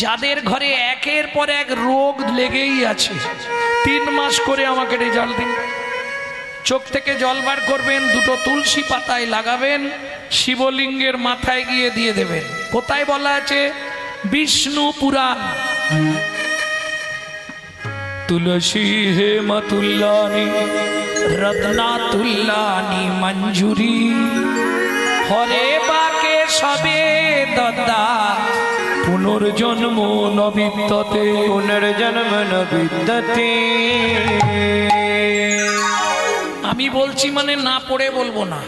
যাদের ঘরে একের পর এক রোগ লেগেই আছে, 3 মাস করে আমাকে রেজাল্ট দিন। চোখ থেকে জল বার করবেন, 2টো তুলসী পাতায় লাগাবেন, শিবলিঙ্গের মাথায় গিয়ে দিয়ে দেবেন। কোথায় বলা আছে? বিষ্ণু পুরাণ। তুলসী হেমতুল্লানি রত্নাতুল্লানি মঞ্জুরি হরে বাকে সবে দদ্দা পুনর্জন্ম নবিদ্যতে পুনর্জন্ম নবিদ্যতে। আমি বলছি মানে না পড়ে বলবো না।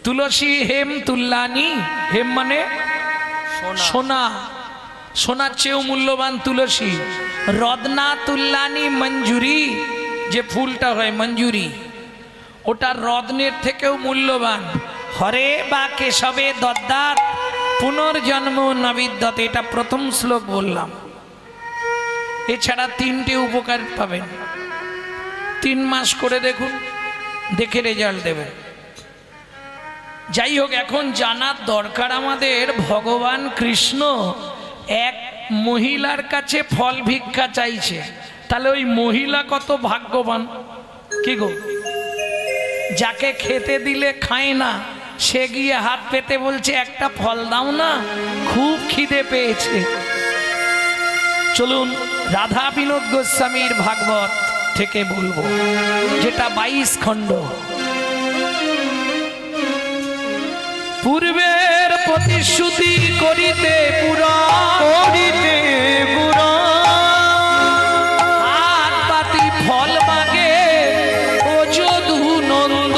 তুলসী হেম তুল্লানি, হেম মানে সোনা, সোনার চেয়েও মূল্যবান তুলসী। রত্না তুল্লানি মঞ্জুরি, যে ফুলটা হয় মঞ্জুরি, ওটা রত্নের থেকেও মূল্যবান। হরে বা কেশবে দদ্দাত পুনর্জন্ম নবিদ্যতে, এটা প্রথম শ্লোক বললাম। এছাড়া 3টে উপকার পাবেন। 3 মাস করে দেখুন, দেখে রেজাল্ট দেবেন। যাই হোক, এখন জানার দরকার আমাদের, ভগবান কৃষ্ণ এক মহিলার কাছে ফল ভিক্ষা চাইছে, তাহলে ওই মহিলা কত ভাগ্যবান। কি গো, যাকে খেতে দিলে খায় না, সে গিয়ে হাত পেতে বলছে একটা ফল দাও না, খুব খিদে পেয়েছে। চলুন রাধা বিনোদ গোস্বামীর ভাগবত থেকে বলবো, যেটা 22 খণ্ড। পূর্বের প্রতিশ্রুতি করিতে পুরা, করিতে পুরা হাত পাতি ফল মাগে ও যদু নন্দ।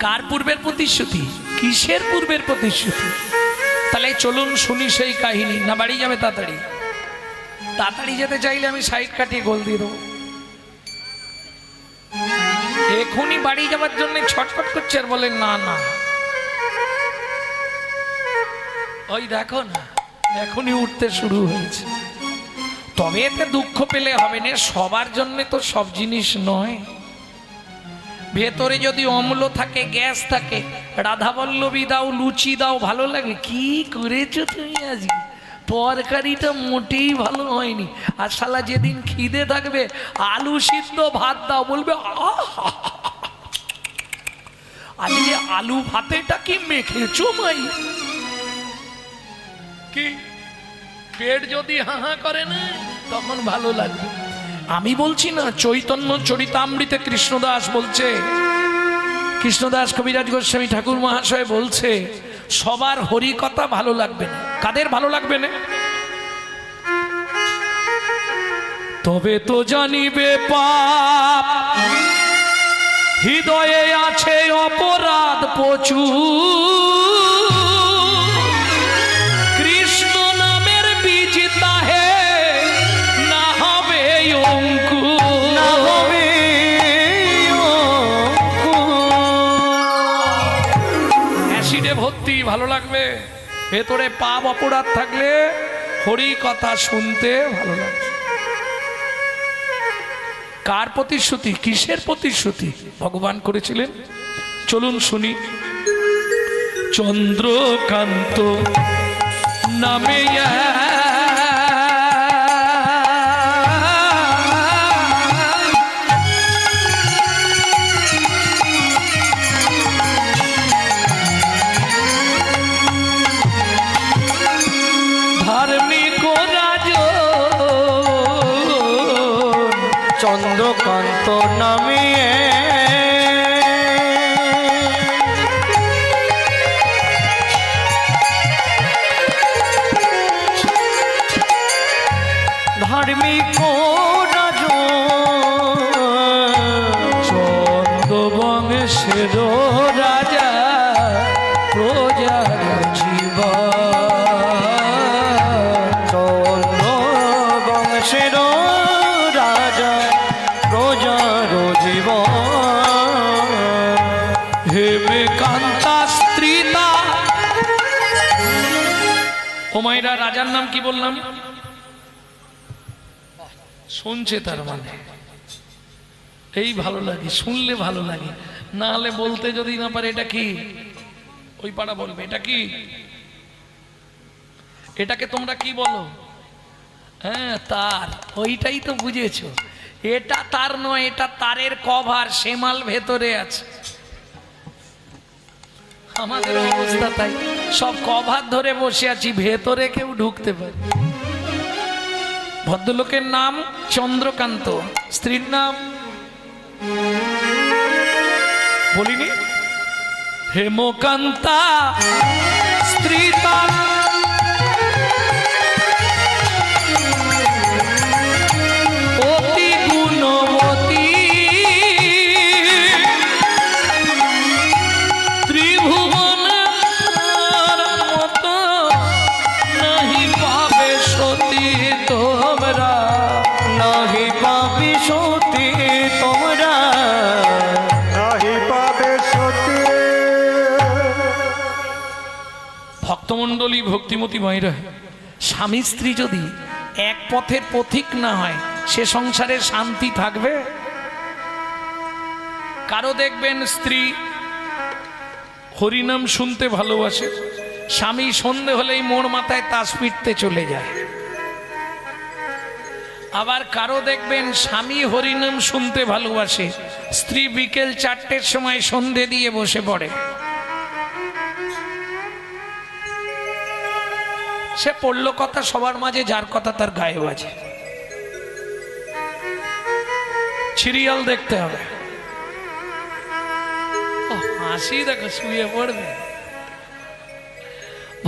কার পূর্বের প্রতিশ্রুতি? কিসের পূর্বের প্রতিশ্রুতি? তাহলে চলুন শুনি সেই কাহিনী। না বাড়ি যাবে তাড়াতাড়ি? তাড়াতাড়ি যেতে চাইলে আমি সাইড কাটিয়ে গোল দিয়ে দেবো। এখনই বাড়ি যাওয়ার জন্য ছটফট করছে আর বলেন না না, ওই দেখো না এখনই উঠতে শুরু হয়েছে। তবে এতে দুঃখ পেলে হবে না, সবার জন্য তো সব জিনিস নয়। ভেতরে যদি অম্ল থাকে, গ্যাস থাকে, রাধাবল্লভী দাও, লুচি দাও, ভালো লাগে। কি করেছো তুমি আজকে, তরকারিটা মোটেই ভালো হয়নি। আর শালা যেদিন খিদে থাকবে, আলু সিদ্ধ ভাত দাও, বলবে আজকে আলু ভাতেটা কি মেখেছো মাই। কি পেট যদি হাহা করে না, তখন ভালো লাগবে। আমি বলছি না, চৈতন্য চরিতামৃতে কৃষ্ণদাস বলছে, কৃষ্ণদাস কবিরাজ গোস্বামী ঠাকুর মহাশয় বলছে, সবার হরি কথা ভালো লাগবে না। কাদের ভালো লাগবে না? তবে তো জানিবে পাপ হৃদয়ে আছে অপরাধ প্রচুর, কৃষ্ণ নামের বীজ তাহে না হবে অঙ্কুর, না হবে অ্যাসিডে ভর্তি ভালো লাগবে। ভেতরে পাপ অপরাধ থাকলে হরি কথা শুনতে ভালো লাগবে। কার প্রতিশ্রুতি, কিসের প্রতিশ্রুতি ভগবান করেছিলেন? চলুন শুনি। চন্দ্রকান্ত নামে ধার্মিক রাজ, চন্দ্রকান্ত নামে ধার্মিক রাজ, চন্দ্রবংশের রাজা প্রজার জীবন, চন্দ্র বংশের রাজা প্রজার জীবন, হেমে কান্তা স্ত্রীতা। ও মায়েরা, রাজার নাম কি বললাম? শুনছে তার মানে এই ভালো লাগে, শুনলে ভালো লাগে। না হলে বলতে যদি না পারে এটা কি, ওই পাড়া বলবে এটা কি, এটাকে তোমরা কি বলো? হ্যাঁ তার, ওইটাই তো বুঝেছো। এটা তার নয়, এটা তারের কভার, সেমাল ভেতরে আছে। আমাদের অবস্থা তাই, সব কভার ধরে বসে আছি, ভেতরে কেউ ঢুকতে পারে। ভদ্রলোকের নাম চন্দ্রকান্ত, স্ত্রীর নাম বলিনি, হেমকান্তা স্ত্রী তার। অতি গুণবতী ত্রিভুবনের মতো নাহি পাবে সতী তোমরা, নাহি পাবি সতী তোমরা, নাহি পাবে সতী। ভক্তমণ্ডলী, ভক্তিমতী মায়েরা, স্বামী স্ত্রী যদি এক পথের পথিক না হয় সে সংসারে শান্তি থাকবে? কারো দেখবেন স্ত্রী হরিনাম শুনতে ভালোবাসে, স্বামী সন্ধে হলেই মোড় মাথায় তাস পিটতে চলে যায়। আবার কারো দেখবেন স্বামী হরিনাম শুনতে ভালোবাসে, স্ত্রী বিকেল 4টের সময় সন্ধে দিয়ে বসে পড়ে। সে পড়লো কথা সবার মাঝে, যার কথা তার গায়ে বাজে। সিরিয়াল দেখতে হবে, হাসি দেখো, শুয়ে পড়বে।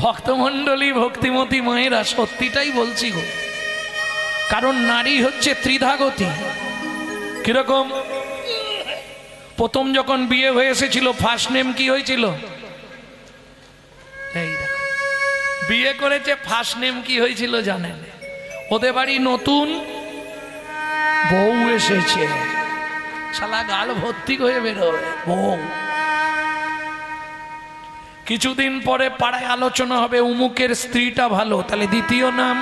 ভক্তমণ্ডলী, ভক্তিমতী মায়েরা, সত্যিটাই বলছি গো, কারণ নারী হচ্ছে ত্রিধাগতী। কিরকম? প্রথম যখন বিয়ে হয়ে এসেছিল ফার্স্ট নেম কি হয়েছিল? এই দেখো, বিয়ে করেছে, ফার্স্ট নেম কি হয়েছিল জানেন? ওদের বাড়ি নতুন বউ এসেছে, শালা গাল ভর্তি হয়ে বেরোবে বউ। কিছুদিন পরে পাড়ায় আলোচনা হবে উমুকের স্ত্রীটা ভালো, তাহলে দ্বিতীয় নাম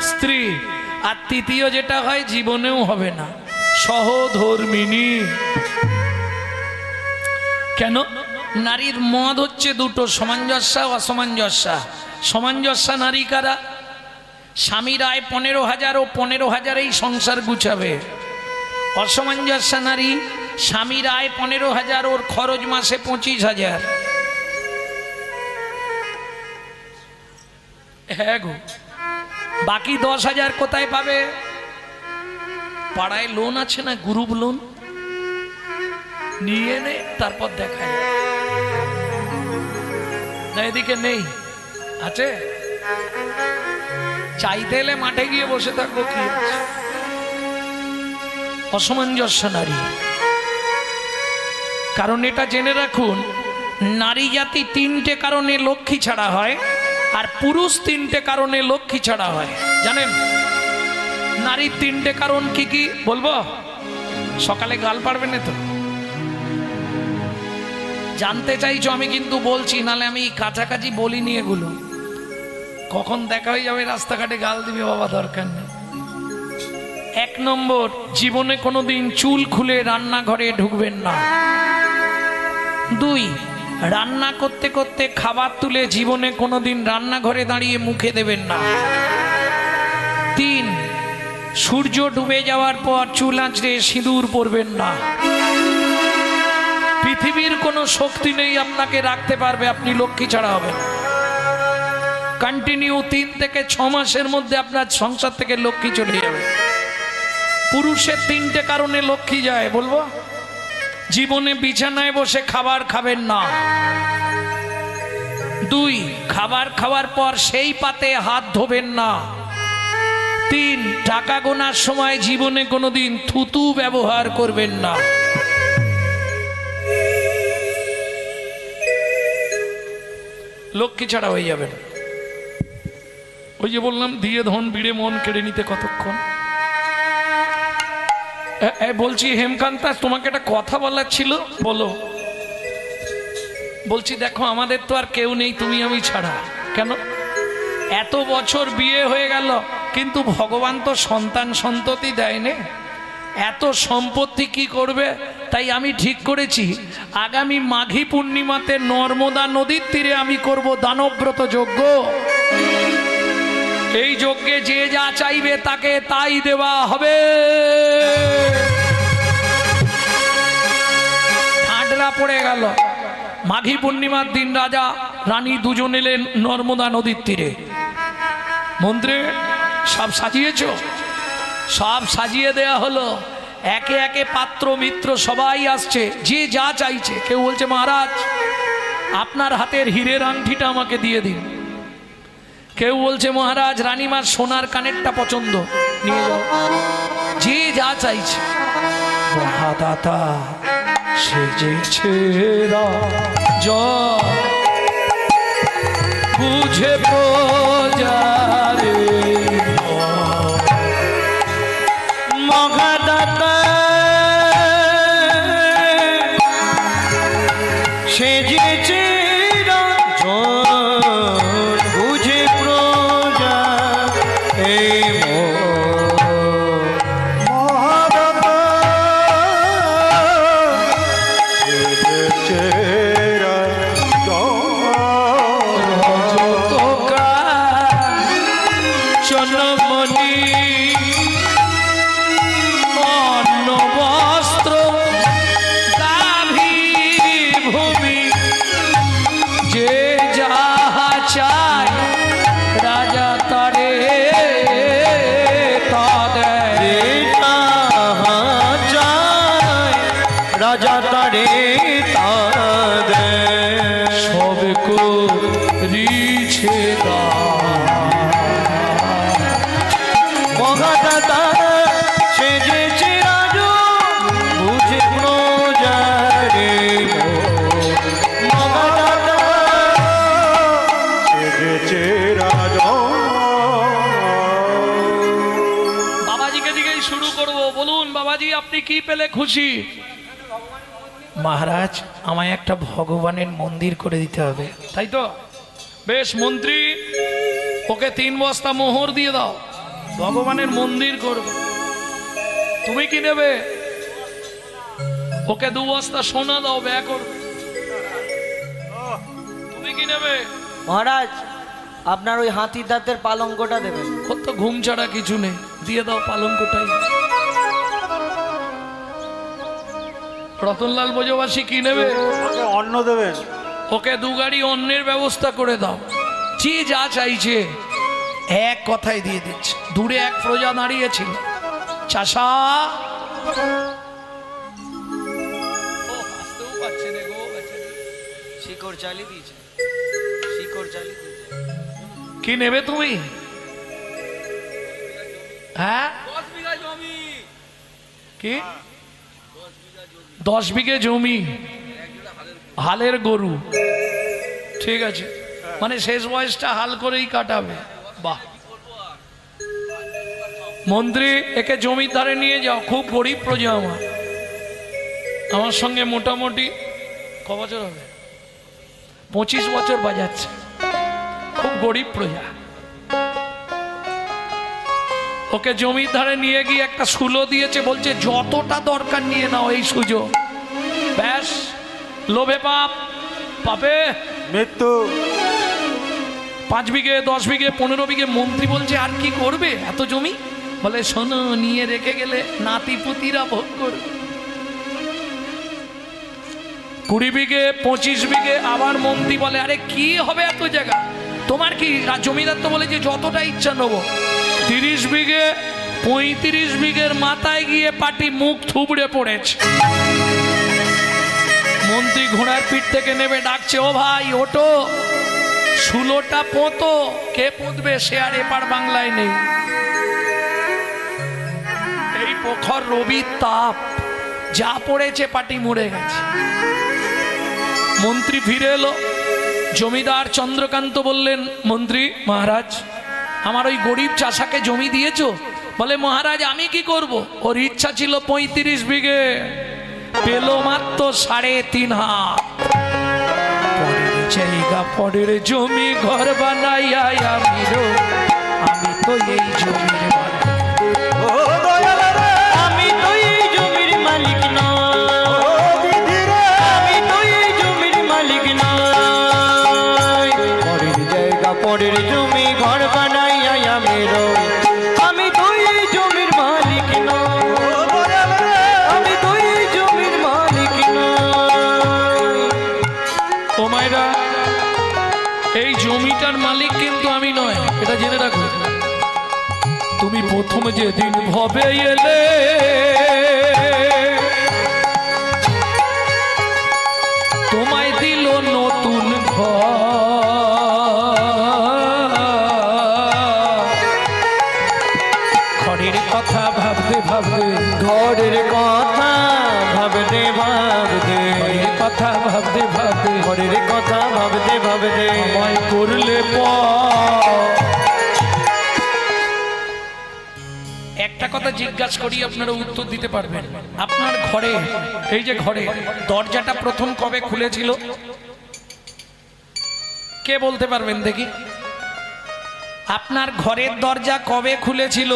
স্ত্রী। আর তৃতীয় যেটা হয় জীবনেও হবে না, সহধর্মিনী। কেন? নারীর মদ হচ্ছে দুটো, সামঞ্জস্য ও অসামঞ্জস্য। সামঞ্জস্য নারী কারা? স্বামীর আয় 15,000 ও 15,000এই সংসার গুছাবে। অসামঞ্জস্য নারী, স্বামীর আয় 15,000, ওর খরচ মাসে 25,000। হ্যাঁ গো, বাকি 10,000 কোথায় পাবে? পাড়ায় লোন আছে না, গ্রুপ লোন, নিয়ে নে, তারপর দেখা যাবে। না এদিকে নেই, আছে? চাইতে এলে মাঠে গিয়ে বসে থাকবো, কি আছে? অসামঞ্জস্য নারী। কারণ এটা জেনে রাখুন, নারী জাতি 3টে কারণে লক্ষ্মী ছাড়া হয়, আর পুরুষ 3টে কারণে লক্ষ্মী ছাড়া হয়। জানেন নারীর 3টে কারণ কি কি বলবো? সকালে গাল পারবে না তো? জানতে চাইছো? আমি কিন্তু বলছি, নালে আমি কাছাকাছি বলিনি এগুলো। কখন দেখা হয়ে যাবে রাস্তাঘাটে গাল দিবে, বাবা দরকার নেই। 1 নম্বর, জীবনে কোনোদিন চুল খুলে রান্নাঘরে ঢুকবেন না। 2, রান্না করতে করতে খাবার তুলে জীবনে কোনোদিন রান্নাঘরে দাঁড়িয়ে মুখে দেবেন না। 3, সূর্য ডুবে যাওয়ার পর চুল আঁচড়ে সিঁদুর পরবেন না। পৃথিবীর কোনো শক্তি নেই আপনাকে রাখতে পারবে, আপনি লক্ষ্মী ছাড়া হবেন। কন্টিনিউ 3 থেকে 6 মাসের মধ্যে আপনার সংসার থেকে লক্ষ্মী চলে যাবে। পুরুষের 3টে কারণে লক্ষ্মী যায়, বলবো? জীবনে বিছানায় বসে খাবার খাবেন না। 2, খাবার খাওয়ার পর সেই পাতে হাত ধোবেন না। 3, টাকা গোনার সময় জীবনে কোনোদিন থুতু ব্যবহার করবেন না। লক্ষ্মী ছাড়া হয়ে যাবেন। ওই যে বললাম, দিয়ে ধন বিড়ে মন কেড়ে নিতে কতক্ষণ। বলছি হেমকান্তা, তোমাকে একটা কথা বলার ছিল, বলো। বলছি দেখো, আমাদের তো আর কেউ নেই, তুমি আমি ছাড়া। কেন? এত বছর বিয়ে হয়ে গেল, কিন্তু ভগবান তো সন্তান সন্ততি দেয়নি। এত সম্পত্তি কি করবে? তাই আমি ঠিক করেছি আগামী মাঘী পূর্ণিমাতে নর্মদা নদীর তীরে আমি করব দানব্রত যজ্ঞ। এই যজ্ঞে যে যা চাইবে তাকে তাই দেওয়া হবে। ঠান্ডা পড়ে গেল। মাঘী পূর্ণিমার দিন রাজা রানী দুজন এলেন নর্মদা নদীর তীরে। মন্ত্রী সব সাজিয়েছ? সব সাজিয়ে দেয়া হলো। একে একে পাত্র মিত্র সবাই আসছে, যে যা চাইছে। কেউ বলছে মহারাজ আপনার হাতের হীরের আংটিটা আমাকে দিয়ে দিন। কেউ বলছে মহারাজ রানীমার সোনার কানেরটা পছন্দ, নিয়ে যাও। যে যা চাইছে। মহাদাতা সেজেছে রাজা, বুঝে প্রজারে মহাদাতা সেজেছে রাজন, বুঝে প্রজা এই মহাদাতা সেজেছে চন্দ্রমণি অন্ন বস্ত্র গাভী ভূমি, যে যাহা চায় রাজা তারে তা দেয়। রাজা তারে তা দেয়। সব করিছে মহাদাতা সেজেছে রাজন, বুঝে প্রজারে মহাদাতা সেজেছে রাজন। বাবাজিকে দিকেই শুরু করব। বলুন বাবাজি আপনি কি পেলে খুশি? মহারাজ আমায় একটা ভগবানের মন্দির করে দিতে হবে। তাই তো বেশ, মন্ত্রী ওকে 3 বস্তা মোহর দিয়ে দাও, ভগবানের মন্দির করবে। তুমি কি নেবে? ওকে 2 বস্তা সোনা দাও, ব্যয় করবে। তুমি কি নেবে? মহারাজ আপনার ওই হাতির দাঁতের পালঙ্কটা দেবেন। ওর তো ঘুম ছাড়া কিছু নেই, দিয়ে দাও পালঙ্কটাই। রতনলাল বোঝবাসী কি নেবে? ওকে অন্ন দেবেন। ওকে 2 গাড়ি অন্নের ব্যবস্থা করে দাও। যে যা চাইছে এক কথাই দিয়ে দিচ্ছে। দূরে এক প্রজা দাঁড়িয়েছিল। চাষা শিকড় চালিয়ে দিয়েছে, শিকড় চালিয়ে দিয়েছে। কি নেবে তুমি? হ্যাঁ কি 10 বিঘে জমি, হালের গরু। ঠিক আছে, মানে শেষ বয়সটা হাল করেই কাটাবে। বাহ, মন্ত্রী একে জমির ধারে নিয়ে যাও। খুব গরিব প্রজা আমার সঙ্গে মোটামুটি ক বছর হবে? 25 বছর বাজাচ্ছে। খুব গরিব প্রজা। ওকে জমির ধারে নিয়ে গিয়ে একটা সুলো দিয়েছে, বলছে যতটা দরকার নিয়ে নাও এই সুযোগ। ব্যাস, লোভে পাপ, পাপে মৃত্যু। 5 বিঘে 10 বিঘে 15 বিঘে। মন্ত্রী বলছে আর কি করবে এত জমি? বলে শোনো, নিয়ে রেখে গেলে নাতি পুতিরা ভোগ করবে। 20 বিঘে 25 বিঘে। আবার মন্ত্রী বলে আরে কি হবে এত জায়গা, তোমার কি? জমিদার তো বলে যে যতটা ইচ্ছা নেবো। 30 বিঘে 35 বিঘের মাথায় গিয়ে পাটি মুখ থুবড়ে পড়েছে। মন্ত্রী ঘোড়ার পিঠ থেকে নেমে ডাকছে, ও ভাই ওটো, সুলোটা পোঁতো। কে পুঁতবে? সে আর এপার বাংলায় নেই। এই প্রখর রবির তাপ যা পড়েছে, পাটি মরে গেছে। মন্ত্রী ফিরে এলো। জমিদার চন্দ্রকান্ত বললেন, মন্ত্রী মহারাজ আমার ওই গরিব চাষাকে জমি দিয়েছো? বলে মহারাজ আমি কি করব, ওর ইচ্ছা ছিল 35 বিঘে, পেল মাত্র 3.5 হাত। পরের জায়গা পরের জমি ঘর বানাইয়া আমি তো এই জমির মালিক। ও দয়াল রে, আমি তো পরের জমি ঘর বানাইয়া আমি রই আমি তুই জমির মালিক নই আমি তুই জমির মালিক নই ও মায়েরা, এই জমিটার মালিক কিন্তু আমি নয়, এটা জেনে রাখো। তুমি প্রথম যেদিন ভবে এলে তোমায় দিল নতুন ঘরের কথা ভাবতে ভাবতে ঘরের কথা ভাবতে ভাবতে ঘরের কথা ভাবতে ভাবতে ঘরের কথা ভাবতে ভাবতে আমায় করলে একটা কথা জিজ্ঞাসা করি, আপনারা উত্তর দিতে পারবেন। আপনার ঘরে, এই যে ঘরে দরজাটা প্রথম কবে খুলেছিল, কে বলতে পারবেন দেখি? আপনার ঘরের দরজা কবে খুলেছিল?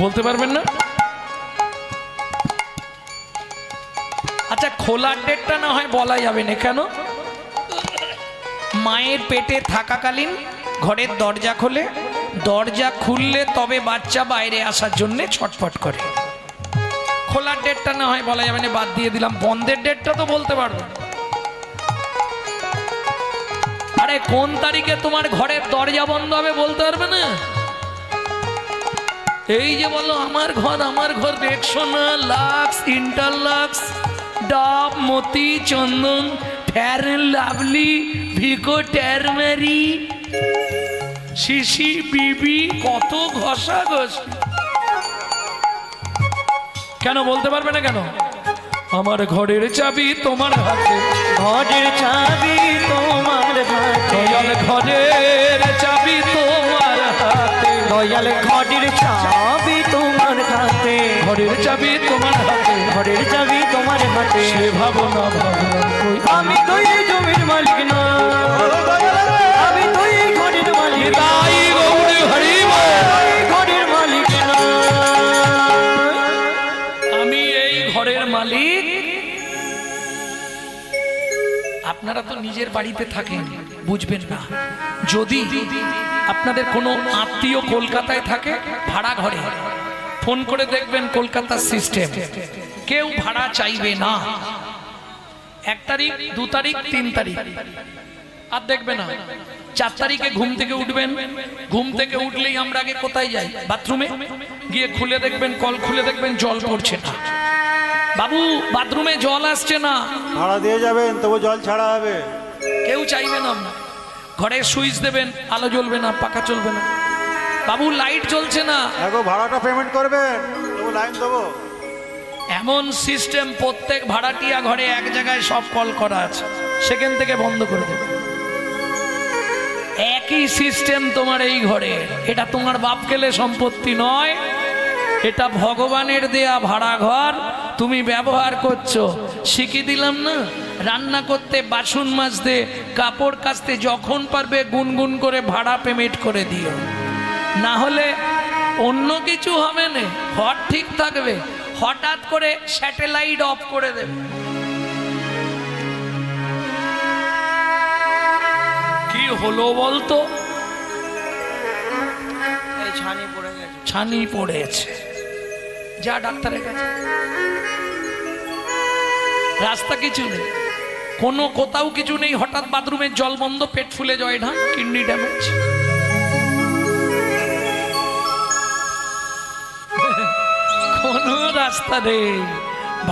বলতে পারবেন না? আচ্ছা, খোলার ডেটটা না হয় বলা যাবে না, কেন? মায়ের পেটে থাকাকালীন ঘরের দরজা খোলে, দরজা খুললে তবে বাচ্চা বাইরে আসার জন্য ছটফট করে। খোলার ডেটটা না হয় বলা যাবে না, বাদ দিয়ে দিলাম। বন্ধের ডেটটা তো বলতে পারবে। আরে কোন তারিখে তোমার ঘরের দরজা বন্ধ হবে বলতে পারবে না? এই যে বলো আমার ঘর দেখছো না, লাক্স, ইন্টারলাক্স, ডাব, মতি, চন্দন, ফেয়ার এন্ড লাভলি, ভিকো, ট্যারমারি, শিশি, বিবি, কত ঘষা ঘষি। কেন বলতে পারবে না কেন? আমার ঘরের চাবি তোমার হাতে, ঘরের চাবি তোমার হাতে দয়াল ঘরের চাবি তোমার হাতে, দয়াল ঘরের চাবি তোমার হাতে ঘরের চাবি তোমার হাতে, ঘরের চাবি তোমার হাতে সে ভাবনা ভাবনা কই আমি তুই জমির মালিক নই আমি তুই ঘরের মালিক তাই গৌরী হরি বল। নই, ঘরের মালিক নই আমি এই ঘরের মালিক। আপনারা তো নিজের বাড়িতে থাকেন, বুঝবেন না। যদি আপনাদের কোনো আত্মীয় কলকাতায় থাকে, ভাড়া ঘরে ফোন করে দেখবেন কলকাতার সিস্টেম, কেউ ভাড়া চাইবে না। 1 তারিখ, 2 তারিখ, 3 তারিখ আর দেখবে না। 4 তারিখে ঘুম থেকে উঠবেন, ঘুম থেকে উঠলেই আমরা আগে কোথায় যাই? বাথরুমে গিয়ে খুলে দেখবেন, কল খুলে দেখবেন জল পড়ছে না। বাবু বাথরুমে জল আসছে না, ভাড়া দিয়ে যাবেন তবু জল ছাড়া হবে। কেউ চাইবে না। আপনার ঘরে সুইচ দেবেন, আলো জ্বলবে না, পাখা চলবে না। বাবু লাইট জ্বলছে না, এখন ভাড়াটা পেমেন্ট করবেন তবু লাইন দেবো। এমন সিস্টেম প্রত্যেক ভাড়াটিয়া ঘরে এক জায়গায় সব কল করা আছে, সেখান থেকে বন্ধ করে দেবে। একই সিস্টেম তোমার এই ঘরে। এটা তোমার বাপ গেলে সম্পত্তি নয়, এটা ভগবানের দেয়া ভাড়া ঘর, তুমি ব্যবহার করছো। শিখিয়ে দিলাম না, রান্না করতে, বাসন মাজতে, কাপড় কাচতে যখন পারবে গুনগুন করে ভাড়া পেমেন্ট করে দিও, না হলে অন্য কিছু হবে না, ঘর ঠিক থাকবে। হঠাৎ করে স্যাটেলাইট অফ করে দেবে। কি হলো বলতো? এই ছানি পড়ে গেছে। ছানি পড়েছে, যা ডাক্তারের কাছে। রাস্তা কিছু নেই, কোনো কোথাও কিছু নেই, হঠাৎ বাথরুমের জল বন্ধ, পেট ফুলে জয় ঢাক, কিডনি ড্যামেজ। কোনো রাস্তা নেই,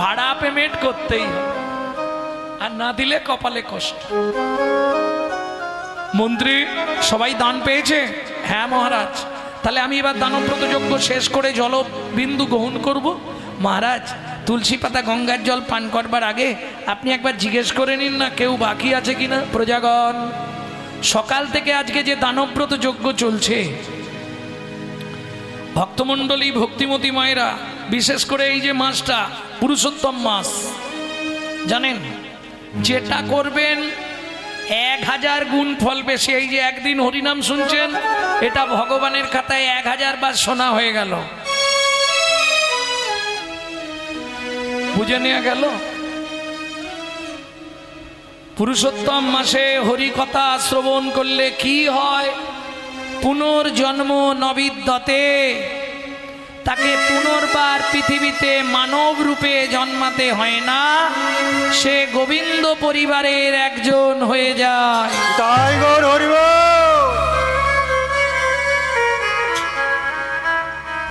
ভাড়া পেমেন্ট করতেই হবে, আর না দিলে কপালে কষ্ট। মন্ত্রী সবাই দান পেয়েছে? হ্যাঁ মহারাজ। তাহলে আমি এবার দানব্রত যজ্ঞ শেষ করে জলবিন্দু গ্রহণ করব। মহারাজ, তুলসী পাতা গঙ্গার জল পান করবার আগে আপনি একবার জিজ্ঞেস করে নিন না কেউ বাকি আছে কিনা। প্রজাগণ, সকাল থেকে আজকে যে দানব্রত যজ্ঞ চলছে, ভক্তমণ্ডলী, ভক্তিমতী মায়েরা, বিশেষ করে এই যে মাসটা পুরুষোত্তম মাস, জানেন যেটা করবেন 1000 গুণ ফল বেশি। এই যে একদিন হরিনাম শুনছেন, এটা ভগবানের খাতায় 1000 বার শোনা হয়ে গেল। বুঝে নেওয়া গেল। পুরুষোত্তম মাসে হরিকথা শ্রবণ করলে কি হয়? পুনর্জন্ম নবিদ্যতে, তাকে পুনর্বার পৃথিবীতে মানব রূপে জন্মাতে হয় না, সে গোবিন্দ পরিবারের একজন হয়ে যায়। তাই গৌর হরিবল।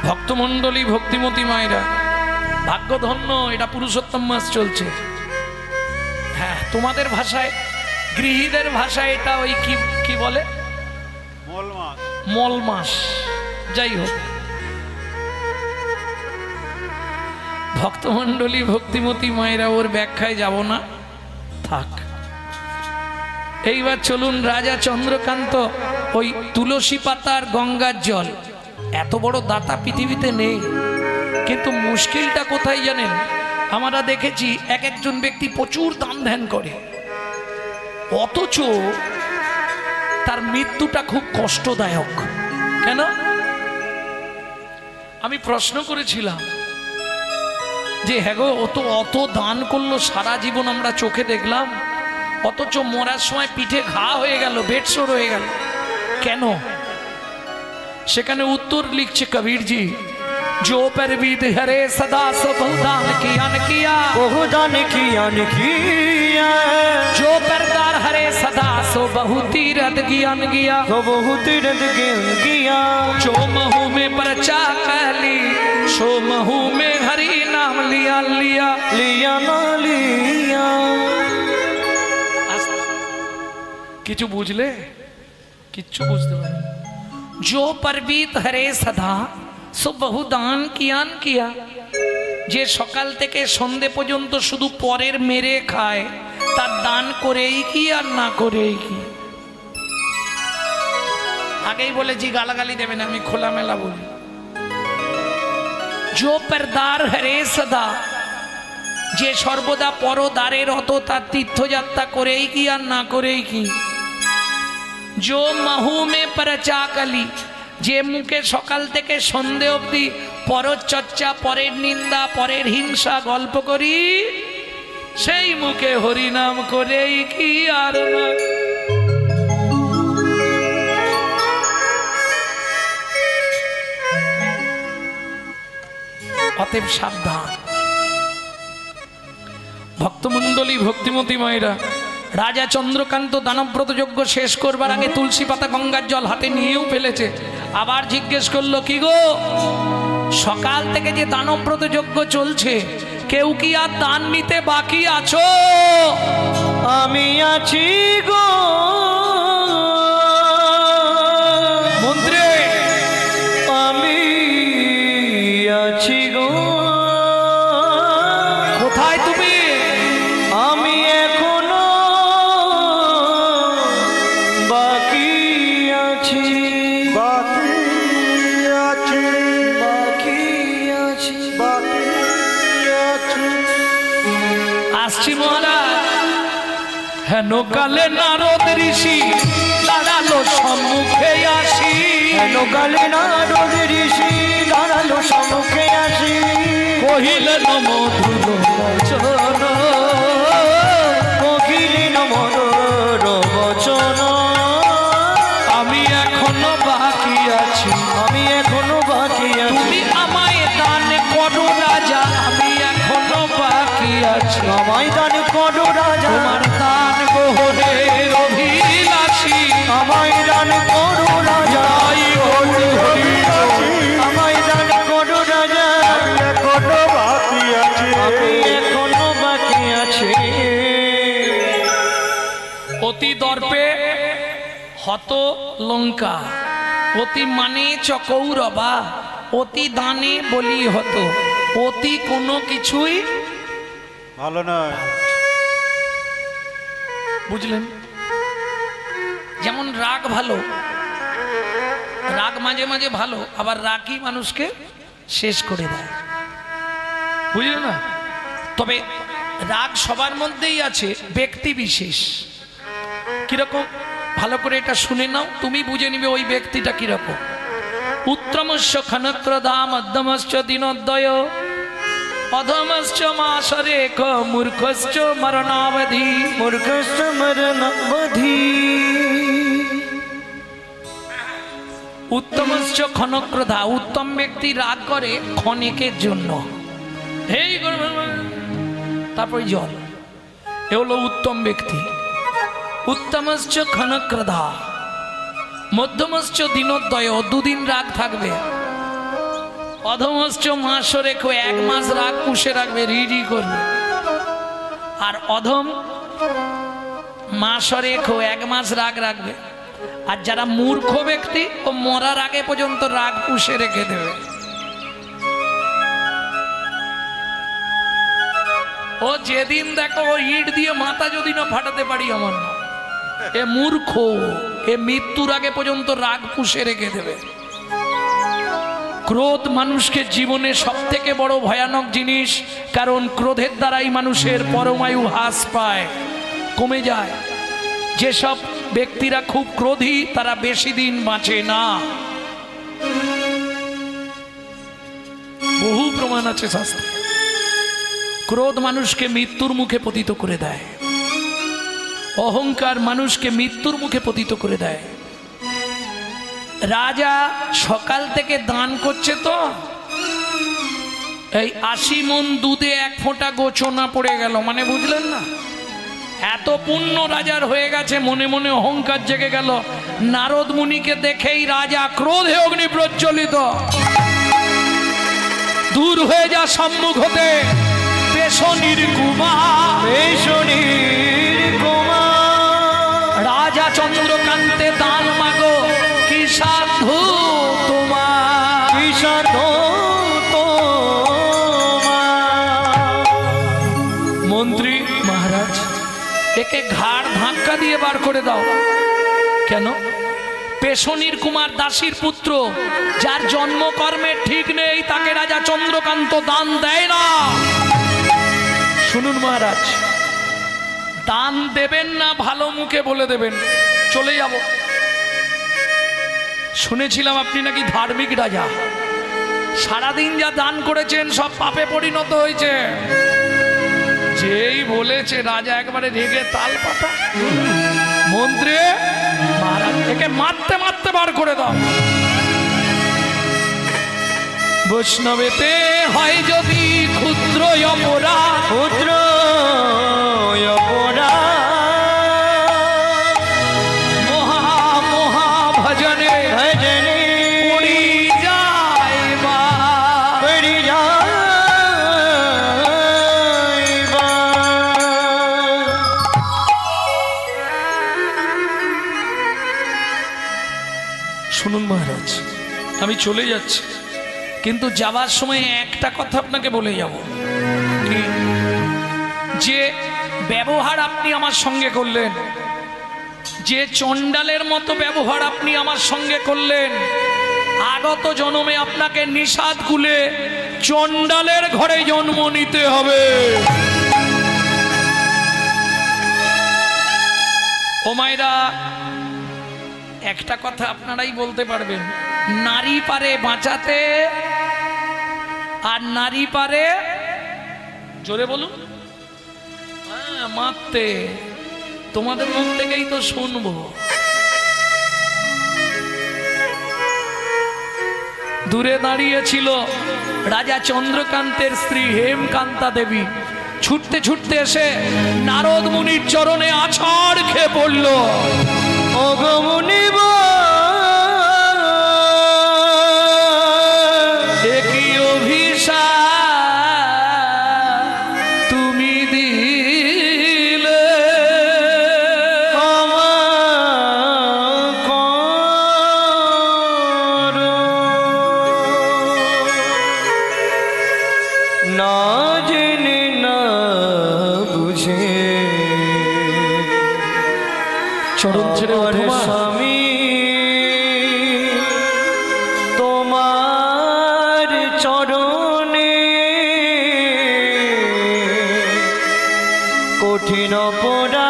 ভক্তমণ্ডলী, ভক্তিমতী মায়েরা, ভাগ্যধন্য, এটা পুরুষোত্তম মাস চলছে। হ্যাঁ, তোমাদের ভাষায়, গৃহীদের ভাষায় এটা ওই কি বলে, মল মাস। মল মাস। যাই হোক, ভক্তমণ্ডলী, ভক্তিমতী মায়েরা, ওর ব্যাখ্যায় যাব না, থাক। এইবার চলুন, রাজা চন্দ্রকান্ত ওই তুলসী পাতার গঙ্গার জল, এত বড় দাতা পৃথিবীতে নেই, কিন্তু মুশকিলটা কোথায় জানেন? আমরা দেখেছি এক একজন ব্যক্তি প্রচুর দান ধ্যান করে, অথচ তার মৃত্যুটা খুব কষ্টদায়ক। কেন? আমি প্রশ্ন করেছিলাম যে হ্যাঁ গো, অত দান করলো, সারা জীবন আমরা চোখে দেখলাম, অথচ মরার সময় পিঠে ঘা হয়ে গেল, বেডসোর হয়ে গেল, কেন? সেখানে উত্তর লিখছে কবিরজি, जो पर विद हरे सदा सो बहुदान किया बहुदान किया जो परदार हरे सदा सो बहु तीरथ ज्ञान किया तो बहुत रद किया जो महू में परचा कहली सो महू में हरि नाम लिया लिया लिया ना लिया। किचु बुझले? किच्छु बुझते पारे। जो परबीत हरे सदा सो बहुदान किया, যে সকাল থেকে সন্ধে পর্যন্ত শুধু পরের মেরে খায়, তার দান করেই কি আর না করেই কি? আগেই বলেছি, গালাগালি দেবেন, আমি খোলামেলা বলি। जो परदार हरे सदा, যে সর্বদা পরদারের হত, তার তীর্থযাত্রা করেই কি আর না করেই কি? जो महू में परचा कली, যে মুখে সকাল থেকে সন্ধে অবধি পরের চর্চা, পরের নিন্দা, পরের হিংসা গল্প করি, সেই মুখে হরিনাম করেই কি আর না। অতএব সাবধান ভক্তমণ্ডলী, ভক্তিমতী মায়েরা। রাজা চন্দ্রকান্ত দানব্রত যজ্ঞ শেষ করবার আগে তুলসী পাতা গঙ্গার জল হাতে নিয়েও ফেলেছে। আবার জিজ্ঞেস করলো, কি গো, সকাল থেকে যে দানব্রত যজ্ঞ চলছে, কেউ কি আর দান নিতে বাকি আছো? আমি আছি গো মন্ত্রী, আমি আছি গো। কোথায় তুমি? আমি এখনো বাকি আছি, বাকি আছি, বাকি আছি, বাকি আছি। আসছি মহারাজ। হেন কালে নারদ ঋষি দাঁড়ালো সম্মুখে আসি, হেন কালে নারদ ঋষি দাঁড়ালো সম্মুখে আসি, কহিলেন মধুর বচন, কহিলেন মধুর বচন, আমি এখনো বাকি আছি, আমি এখনো বাকি আছি, তুমি আমায় দান করো রাজা, আমি এখনো বাকি আছি, আমায় দান করো রাজা, তোমার দান গ্রহণের অভিলাষী, আমায় দান করো রাজা, আমায় দান করো রাজা, এখনো বাকি আছে, আমি এখনো বাকি আছি। অতি দর্পে হত লঙ্কা, অতি মানে চকৌরবা, অতি দানে বলি হতো, অতি কোনো কিছুই ভালো নয়। বুঝলেন? যেমন রাগ ভালো, রাগ মাঝে মাঝে ভালো, আবার রাগই মানুষকে শেষ করে দেয়, বুঝলেন না? তবে রাগ সবার মধ্যেই আছে, ব্যক্তি বিশেষ। কিরকম? ভালো করে এটা শুনে নাও, তুমি বুঝে নিবে ওই ব্যক্তিটা কিরকম। উত্তমস্য ক্ষণত্রদা মধ্যমশ্চ দিনোদয় অধমশ্চ মাসরে ক মূর্খশ্চ মরণাবধি। মূর্খস্য মরণাবধি। উত্তমশ্চ ক্ষণক্রোধা, উত্তম ব্যক্তি রাগ করে ক্ষণিকের জন্য, এই তারপর জল, এ হলো উত্তম ব্যক্তি। উত্তমশ্চ ক্ষণক্রোধা, মধ্যমশ্চ দিনোদয়, দুদিন রাগ থাকবে। অধমশ্চ মাস রেখো, এক মাস রাগ পুষে রাখবে, রিডি করবে। আর অধম মাস রেখো, এক মাস রাগ রাখবে। আর যারা মূর্খ ব্যক্তি, ও মরার আগে পর্যন্ত রাগ পুষে রেখে দেবে। ও যেদিন দেখো ও ইট দিয়ে মাথা যদি না ফাটাতে পারি আমার না, এ মূর্খ, এ মৃত্যুর আগে পর্যন্ত রাগ পুষে রেখে দেবে। ক্রোধ মানুষকে জীবনে সব থেকে বড় ভয়ানক জিনিস, কারণ ক্রোধের দ্বারাই মানুষের পরমায়ু হ্রাস পায়, কমে যায়। যেসব ব্যক্তিরা খুব ক্রোধী তারা বেশি দিন বাঁচে না, বহু প্রমাণ আছে শাস্ত্রে। ক্রোধ মানুষকে মৃত্যুর মুখে পতিত করে দেয়, অহংকার মানুষকে মৃত্যুর মুখে পতিত করে দেয়। রাজা সকাল থেকে দান করছে, তো এই 80 মণ দুধে 1 ফোঁটা গোচনা পড়ে গেল, মানে বুঝলেন না? এত পুণ্য রাজার হয়ে গেছে, মনে মনে অহংকার জেগে গেল। নারদ মুনিকে দেখেই রাজা ক্রোধে অগ্নি প্রজ্বলিত, দূর হয়ে যা সম্মুখ হতে পেশনির কুমার। পেশনির কুমার। রাজা চন্দ্রকান্তে দান মাগো, কি সাধু তোমার, কি সাধু তোমার। মন্ত্রী মহারাজ, একে ঘাড় ধাক্কা দিয়ে বার করে দাও। কেন? পেশনির কুমার দাসীর পুত্র, যার জন্মকর্মের ঠিক নেই, তাকে রাজা চন্দ্রকান্ত দান দেয় না। শুনুন মহারাজ, দান দেবেন না ভালো মুখে বলে দেবেন, চলে যাব। শুনেছিলাম আপনি নাকি ধার্মিক রাজা, সারাদিন যা দান করেছেন সব পাপে পরিণত হয়েছে। যেই বলেছে রাজা একবারে রেগে তাল পাতা। মন্ত্রী মহারাজ, একে মারতে মারতে বার করে দাও। বৈষ্ণবেতে হয় যদি ক্ষুদ্র অপরাধ, পুত্র অপরাধ, মহা মহা ভজনে ভজনে পড়ি যাইবা। পড়ি যাইবা। শুনুন মহারাজ, আমি চলে যাচ্ছি, কিন্তু যাবার সময় একটা কথা আপনাকে বলে যাব। কি? যে ব্যবহার আপনি আমার সঙ্গে করলেন, যে চণ্ডালের মতো ব্যবহার আপনি আমার সঙ্গে করলেন, আগত জন্মে আপনাকে নিষাদ কুলে চণ্ডালের ঘরে জন্ম নিতে হবে। ও মায়েরা, একটা কথা আপনারাই বলতে পারবেন, নারী পারে বাঁচাতে আর নারী পারে, জোরে বলুন, হ্যাঁ, মারতে। তোমাদের মুখ থেকেই তো শুনবো। দূরে দাঁড়িয়েছিল রাজা চন্দ্রকান্তের স্ত্রী হেমকান্তা দেবী, ছুটতে ছুটতে এসে নারদ মুনির চরণে আছাড় খেয়ে পড়ল। ওগো মুনিব, একই অভিশাপ তুমি দিলে, ক্ষমা করো। না জেনে না বুঝে চরণ ছেড়ে আমার ওঠো মা। স্বামী তোমার চরণে কঠিন অপরাধ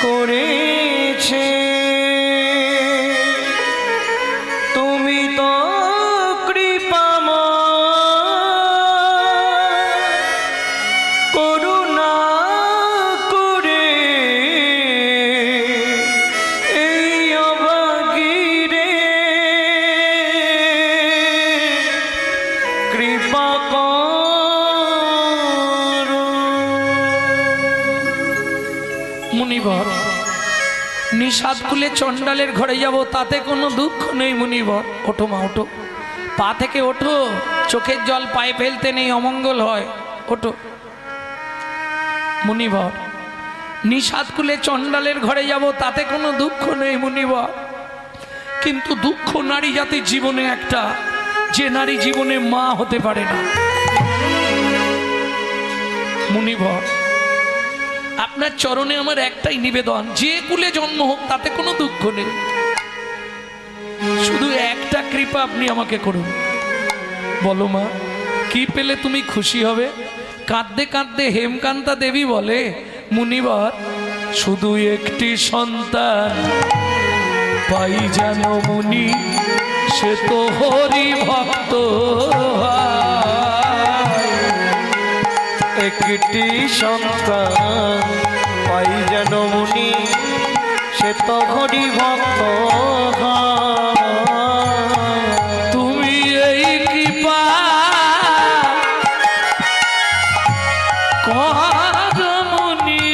করেছে। তুমি তো কৃপাময় নিষাদ কুলে চণ্ডালের ঘরে যাব, তাতে কোনো দুঃখ নেই মুনিবর। ওঠো মা ওঠো, পা থেকে ওঠো, চোখের জল পায়ে ফেলতে নেই, অমঙ্গল হয়। ওঠো মুনিবর, নিষাদ কুলে চণ্ডালের ঘরে যাব, তাতে কোনো দুঃখ নেই মুনিবর। কিন্তু দুঃখ নারী জাতির জীবনে একটা, যে নারী জীবনে মা হতে পারে না। মুনিবর, আপনার চরণে আমার একটাই নিবেদন, যে কুলে জন্ম হোক তাতে কোনো দুঃখ নেই, শুধু একটা কৃপা আপনি আমাকে করুন। বলো মা, কি পেলে তুমি খুশি হবে? কাঁদতে কাঁদতে হেমকান্তা দেবী বলে, মুনিবর শুধু একটি সন্তান পাই যেন মুনি, সে তো হরি ভক্ত। একটি সন্তান পাই যেন মুনি, সে তো হরি ভক্ত। তুমি এই কৃপা কর মুনি,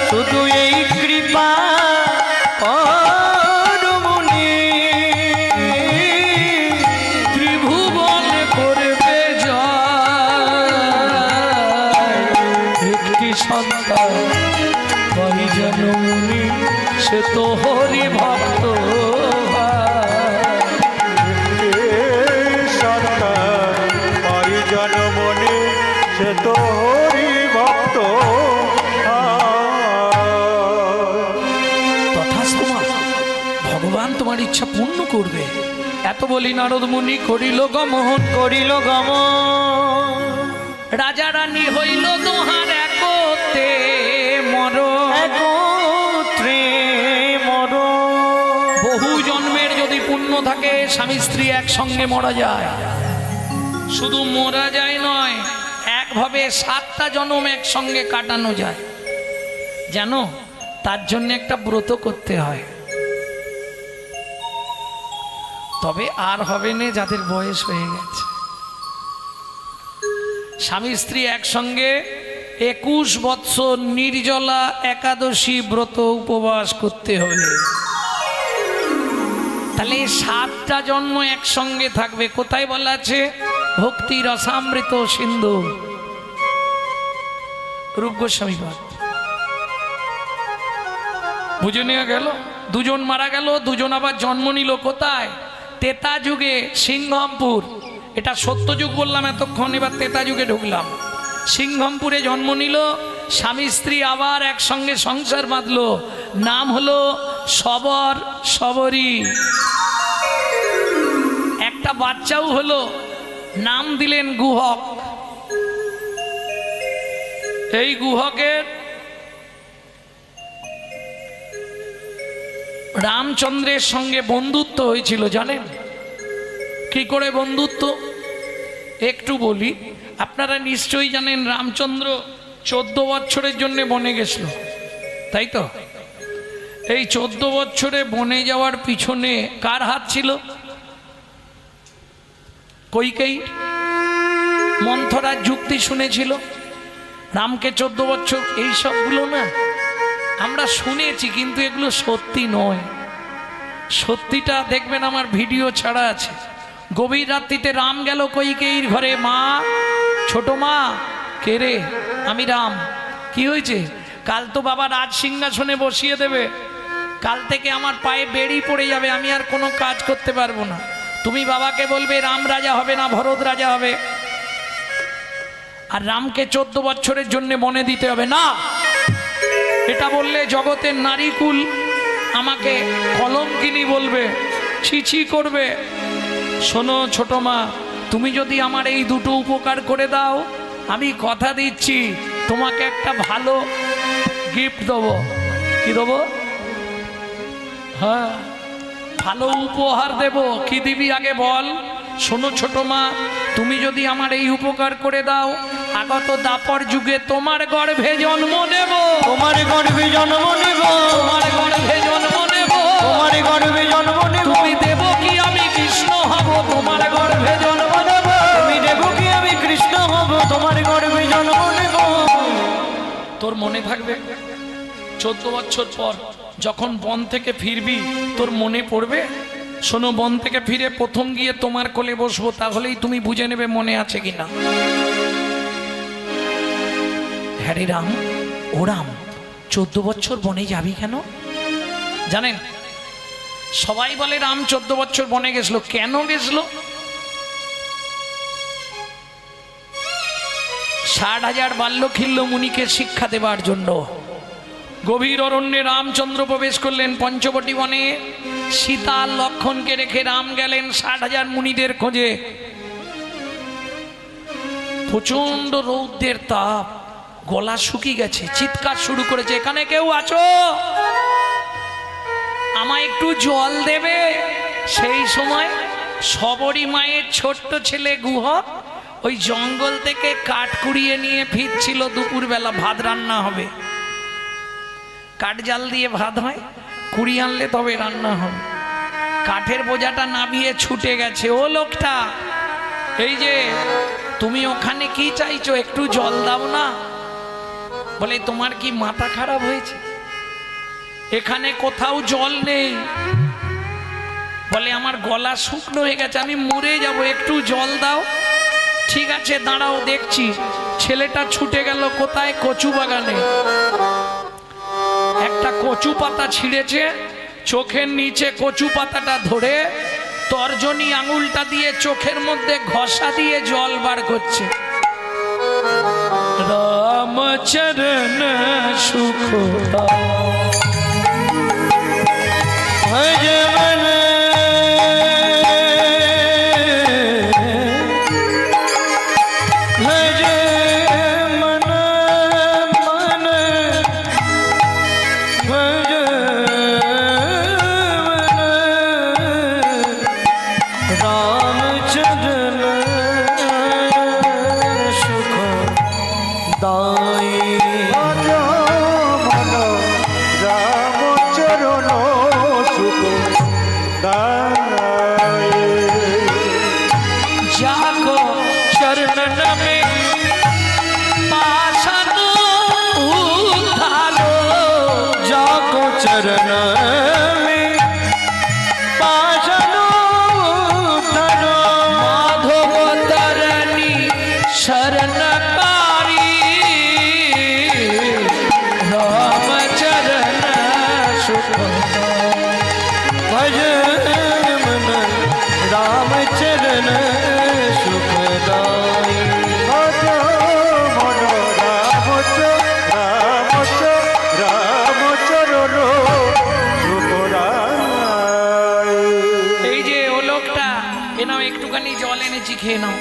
শুধু এই কৃপা কর মুনি, ত্রিভুবন করবে জয়। একটি সন্তান পাই যেন মুনি, সে তো হরি ভক্ত। সন্তান পাই জনমনে, সে তো হরি ভক্ত। তথাস্তু মা, ভগবান তোমার ইচ্ছা পূর্ণ করবে। এত বলি নারদ মুনি করিল গমন, করিল গমন, রাজা রানী হইল দোহার একতে মর। একত্রে মর। বহু জন্মের যদি পুণ্য থাকে, স্বামী স্ত্রী একসঙ্গে মরা যায়। শুধু মরা যায় নয়, একভাবে 7টা জন্ম একসঙ্গে কাটানো যায়। জানো, তার জন্য একটা ব্রত করতে হয়। তবে আর হবে না যাদের বয়স হয়ে গেছে। স্বামী স্ত্রী একসঙ্গে 21 বৎসর নির্জলা একাদশী ব্রত উপবাস করতে হবে। তাহলে 7টা জন্ম একসঙ্গে থাকবে। কোথায় বলা আছে? ভক্তি রসামৃত সিন্ধু, রূপ গোস্বামী পাঠ। বুঝে নেওয়া গেল। দুজন মারা গেল, দুজন আবার জন্ম নিল। কোথায়? তেতা যুগে সিংহমপুর। এটা সত্যযুগ বললাম এতক্ষণ, এবার তেতা যুগে ঢুকলাম। সিংহমপুরে জন্ম নিল, স্বামী স্ত্রী আবার একসঙ্গে সংসার বাঁধল। নাম হলো সবর সবরী। একটা বাচ্চাও হলো, নাম দিলেন গুহক। এই গুহকের রামচন্দ্রের সঙ্গে বন্ধুত্ব হয়েছিল। জানেন কি করে বন্ধুত্ব? একটু বলি। আপনারা নিশ্চয়ই জানেন রামচন্দ্র 14 বছরের জন্য বনে গেছিল, তাই তো? এই 14 বছরে বনে যাওয়ার পিছনে কার হাত ছিল? কইকেয়ী। মন্থরার যুক্তি শুনেছিল রামকে 14 বছর। এই সবগুলো না আমরা শুনেছি, কিন্তু এগুলো সত্যি নয়। সত্যিটা দেখবেন আমার ভিডিও ছাড়া আছে। গভীর রাত্রিতে রাম গেল কইকেয়ীর ঘরে। মা, ছোট মা। কে রে? আমি রাম। কি হয়েছে? কাল তো বাবা রাজ সিংহাসনে বসিয়ে দেবে, কাল থেকে আমার পায়ে বেড়ি পড়ে যাবে, আমি আর কোনো কাজ করতে পারবো না। তুমি বাবাকে বলবে রাম রাজা হবে না, ভরত রাজা হবে। আর রামকে 14 বছরের জন্য বনে দিতে হবে না। এটা বললে জগতের নারীকুল আমাকে কলঙ্কিনী বলবে, ছি ছি করবে। শোনো ছোট মা, তুমি যদি আমার এই দুটো উপকার করে দাও, আমি কথা দিচ্ছি তোমাকে একটা ভালো গিফট দেবো। কি দেবো? হ্যাঁ, ভালো উপহার দেব। কি দিবি আগে বল? শোনো ছোট মা, তুমি যদি আমার এই উপকার করে দাও, আগত দাপর যুগে তোমার গর্ভে জন্ম নেব। তোমার গর্ভে জন্ম নেব, তোমার গর্ভে জন্ম নেব, তোমার গর্ভে জন্ম নেব। তুমি দেব কি আমি কৃষ্ণ হব, তোমার গর্ভে জন্ম নেব। তুমি দেব কি আমি কৃষ্ণ হব, তোমার গর্ভে জন্ম নেব। তোর মনে থাকবে? 14 বছর পর যখন বন থেকে ফিরবি তোর মনে পড়বে। শোনো, বন থেকে ফিরে প্রথম গিয়ে তোমার কোলে বসবো, তাহলেই তুমি বুঝে নেবে মনে আছে কিনা। হ্যাঁ রে রাম, ও রাম, 14 বছর বনে যাবি কেন জানেন? সবাই বলে রাম 14 বছর বনে গেছিল। কেন গেছিল? 60,000 বাল্যখিল্য মুনিকে শিক্ষা দেবার জন্য। গভীর অরণ্যে রামচন্দ্র প্রবেশ করলেন পঞ্চবটী বনে। সীতা লক্ষণকে রেখে রাম গেলেন 60,000 মুনিদের খোঁজে। প্রচন্ড রৌদ্রের তাপ, গলা শুকিয়ে গেছে, চিৎকার শুরু করেছে, এখানে কেউ আছো? আমায় একটু জল দেবে? সেই সময় সবরী মায়ের ছোট্ট ছেলে গুহক ওই জঙ্গল থেকে কাঠ কুড়িয়ে নিয়ে ফিরছিল। দুপুরবেলা ভাত রান্না হবে, কাঠ জাল দিয়ে ভাত হয়, কুড়িয়ে আনলে তবে রান্না হবে। কাঠের বোঝাটা নামিয়ে ছুটে গেছে। ও লোকটা, এই যে তুমি ওখানে কি চাইছো? একটু জল দাও না। বলে তোমার কি মাথা খারাপ হয়েছে? এখানে কোথাও জল নেই। বলে আমার গলা শুকনো হয়ে গেছে, আমি মরে যাব, একটু জল দাও। ঠিক আছে দাঁড়াও, দেখছি। ছেলেটা ছুটে গেল কোথায়? কচু বাগানে। একটা কচু পাতা ছিঁড়েছে, চোখের নিচে কচু পাতাটা ধরে তর্জনী আঙুলটা দিয়ে চোখের মধ্যে ঘষা দিয়ে জল বার করছে। রামচরণ সুখ ভজমন খেয়ে নাও।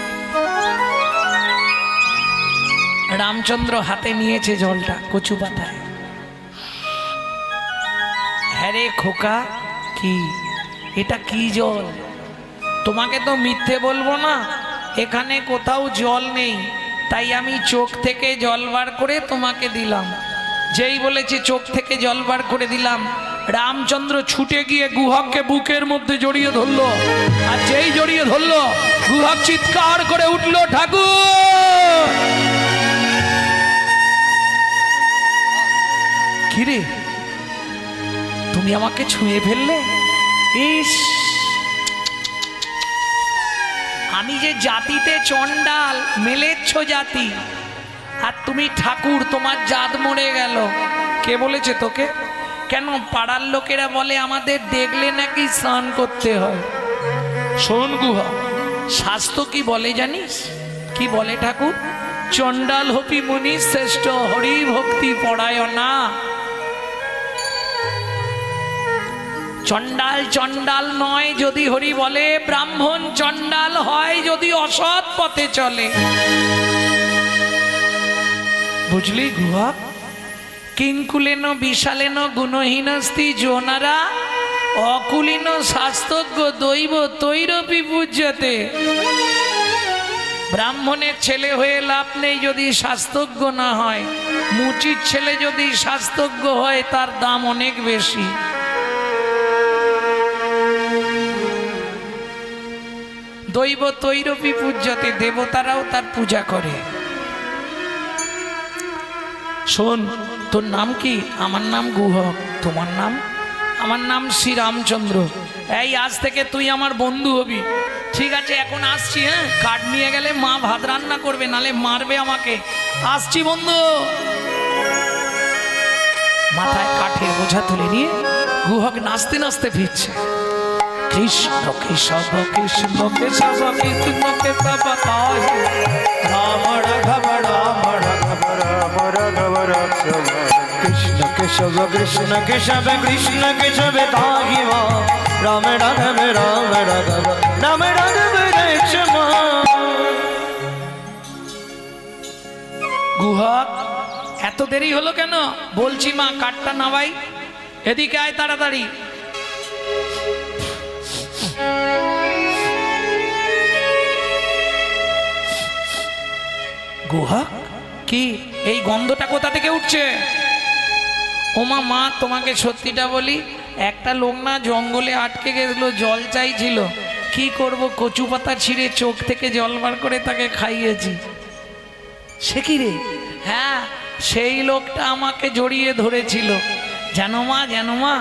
রামচন্দ্র হাতে নিয়েছে জলটা কচু পাতায়। হ্যাঁ রে খোকা, কি এটা? কি জল? তোমাকে তো মিথ্যে বলবো না, এখানে কোথাও জল নেই, তাই আমি চোখ থেকে জল বার করে তোমাকে দিলাম। যেই বলেছে চোখ থেকে জল বার করে দিলাম, রামচন্দ্র ছুটে গিয়ে গুহককে বুকের মধ্যে জড়িয়ে ধরলো। আর যেই জড়িয়ে ধরলো, গুহক চিৎকার করে উঠলো, ঠাকুর! কিরে, তুমি আমাকে ছুঁয়ে ফেললে? ইস, আমি যে জাতিতে চণ্ডাল, মেলেচ্ছ জাতি, আর তুমি ঠাকুর, তোমার জাত মরে গেল। কে বলেছে তোকে? কেন? পাড়ার লোকেরা বলে আমাদের দেখলে নাকি স্নান করতে হয়। শোন গুহা, শাস্ত্র কি বলে জানিস? কি বলে ঠাকুর? চণ্ডাল হপি মুনি শ্রেষ্ঠ, হরি ভক্তি পরায়ণা। চণ্ডাল চণ্ডাল নয় যদি হরি বলে, ব্রাহ্মণ চণ্ডাল হয় যদি অসৎ পথে চলে। বুঝলি গুহা? কিঙ্কুলেন বিশালেন গুণহীনস্তি জোনারা, অকুলীন শাস্ত্রজ্ঞ দৈব তৈরপি পূজ্যতে। ব্রাহ্মণের ছেলে হয়ে লাভ নেই যদি শাস্ত্রজ্ঞ না হয়। মুচির ছেলে যদি শাস্ত্রজ্ঞ হয় তার দাম অনেক বেশি। দৈব তৈরপি পূজ্যতে, দেবতারাও তার পূজা করে। শোন, তোর নাম কি? আমার নাম গুহক। তোমার নাম? আমার নাম শ্রীরামচন্দ্র। এই আজ থেকে তুই আমার বন্ধু হবি, ঠিক আছে? এখন আসছি, হ্যাঁ? কাঠ নিয়ে গেলে মা ভাত রান্না করবে, নালে মারবে আমাকে। আসছি বন্ধু। মাথায় কাঠের বোঝা তুলে নিয়ে গুহক নাচতে নাচতে ফিরছে। কৃষ্ণ কেশব কৃষ্ণ কেশব কৃষ্ণ কেশব তাই রাম রাঘব রাম রাঘব রাম রাঘব রাঘব কৃষ্ণ কেশব কৃষ্ণ কেশব কৃষ্ণ কেশব তাহি রাম রাঘব রাম রাঘব রাম রাঘব রেশম। গুহক, এত দেরি হলো কেন? বলছি মা কাঠটা নামাই। এদিকে আয় তাড়াতাড়ি। গুহক, কি এই গন্ধটা কোথা থেকে উঠছে? ওমা মা, তোমাকে সত্যিটা বলি, একটা লোক না জঙ্গলে আটকে গেছিল, জল চাইছিল। কি করব, কচু পাতা ছিঁড়ে চোখ থেকে জল বার করে তাকে খাইয়েছি। সে কি রে? হ্যাঁ, সেই লোকটা আমাকে জড়িয়ে ধরেছিল। জানো মা,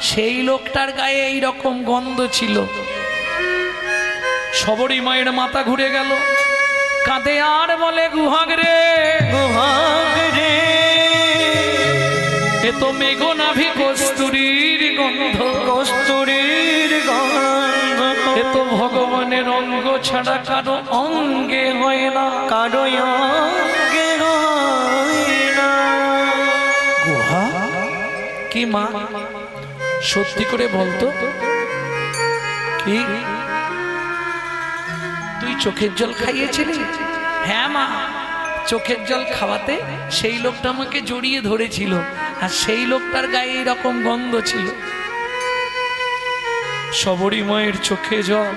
সেই লোকটার গায়ে এই রকম গন্ধ ছিল। সবরী মায়ের মাথা ঘুরে গেল, কাঁদে আর বলে, গুহক রে, গুহক রে, এ তো মেঘনাভি কস্তুরীর গন্ধ, কস্তুরীর গন্ধ, এ তো ভগবানের অঙ্গ ছাড়া কারো অঙ্গে হয় না, কারো অঙ্গে হয় না। গুহা কি মা, সত্যি করে বলতো, কি তুই চোখের জল খাইয়েছিলি? হ্যাঁ মা, চোখের জল খাওয়াতে সেই লোকটা আমাকে জড়িয়ে ধরেছিল, আর সেই লোকটার গায়ে এইরকম গন্ধ ছিল। সবরী মায়ের চোখে জল,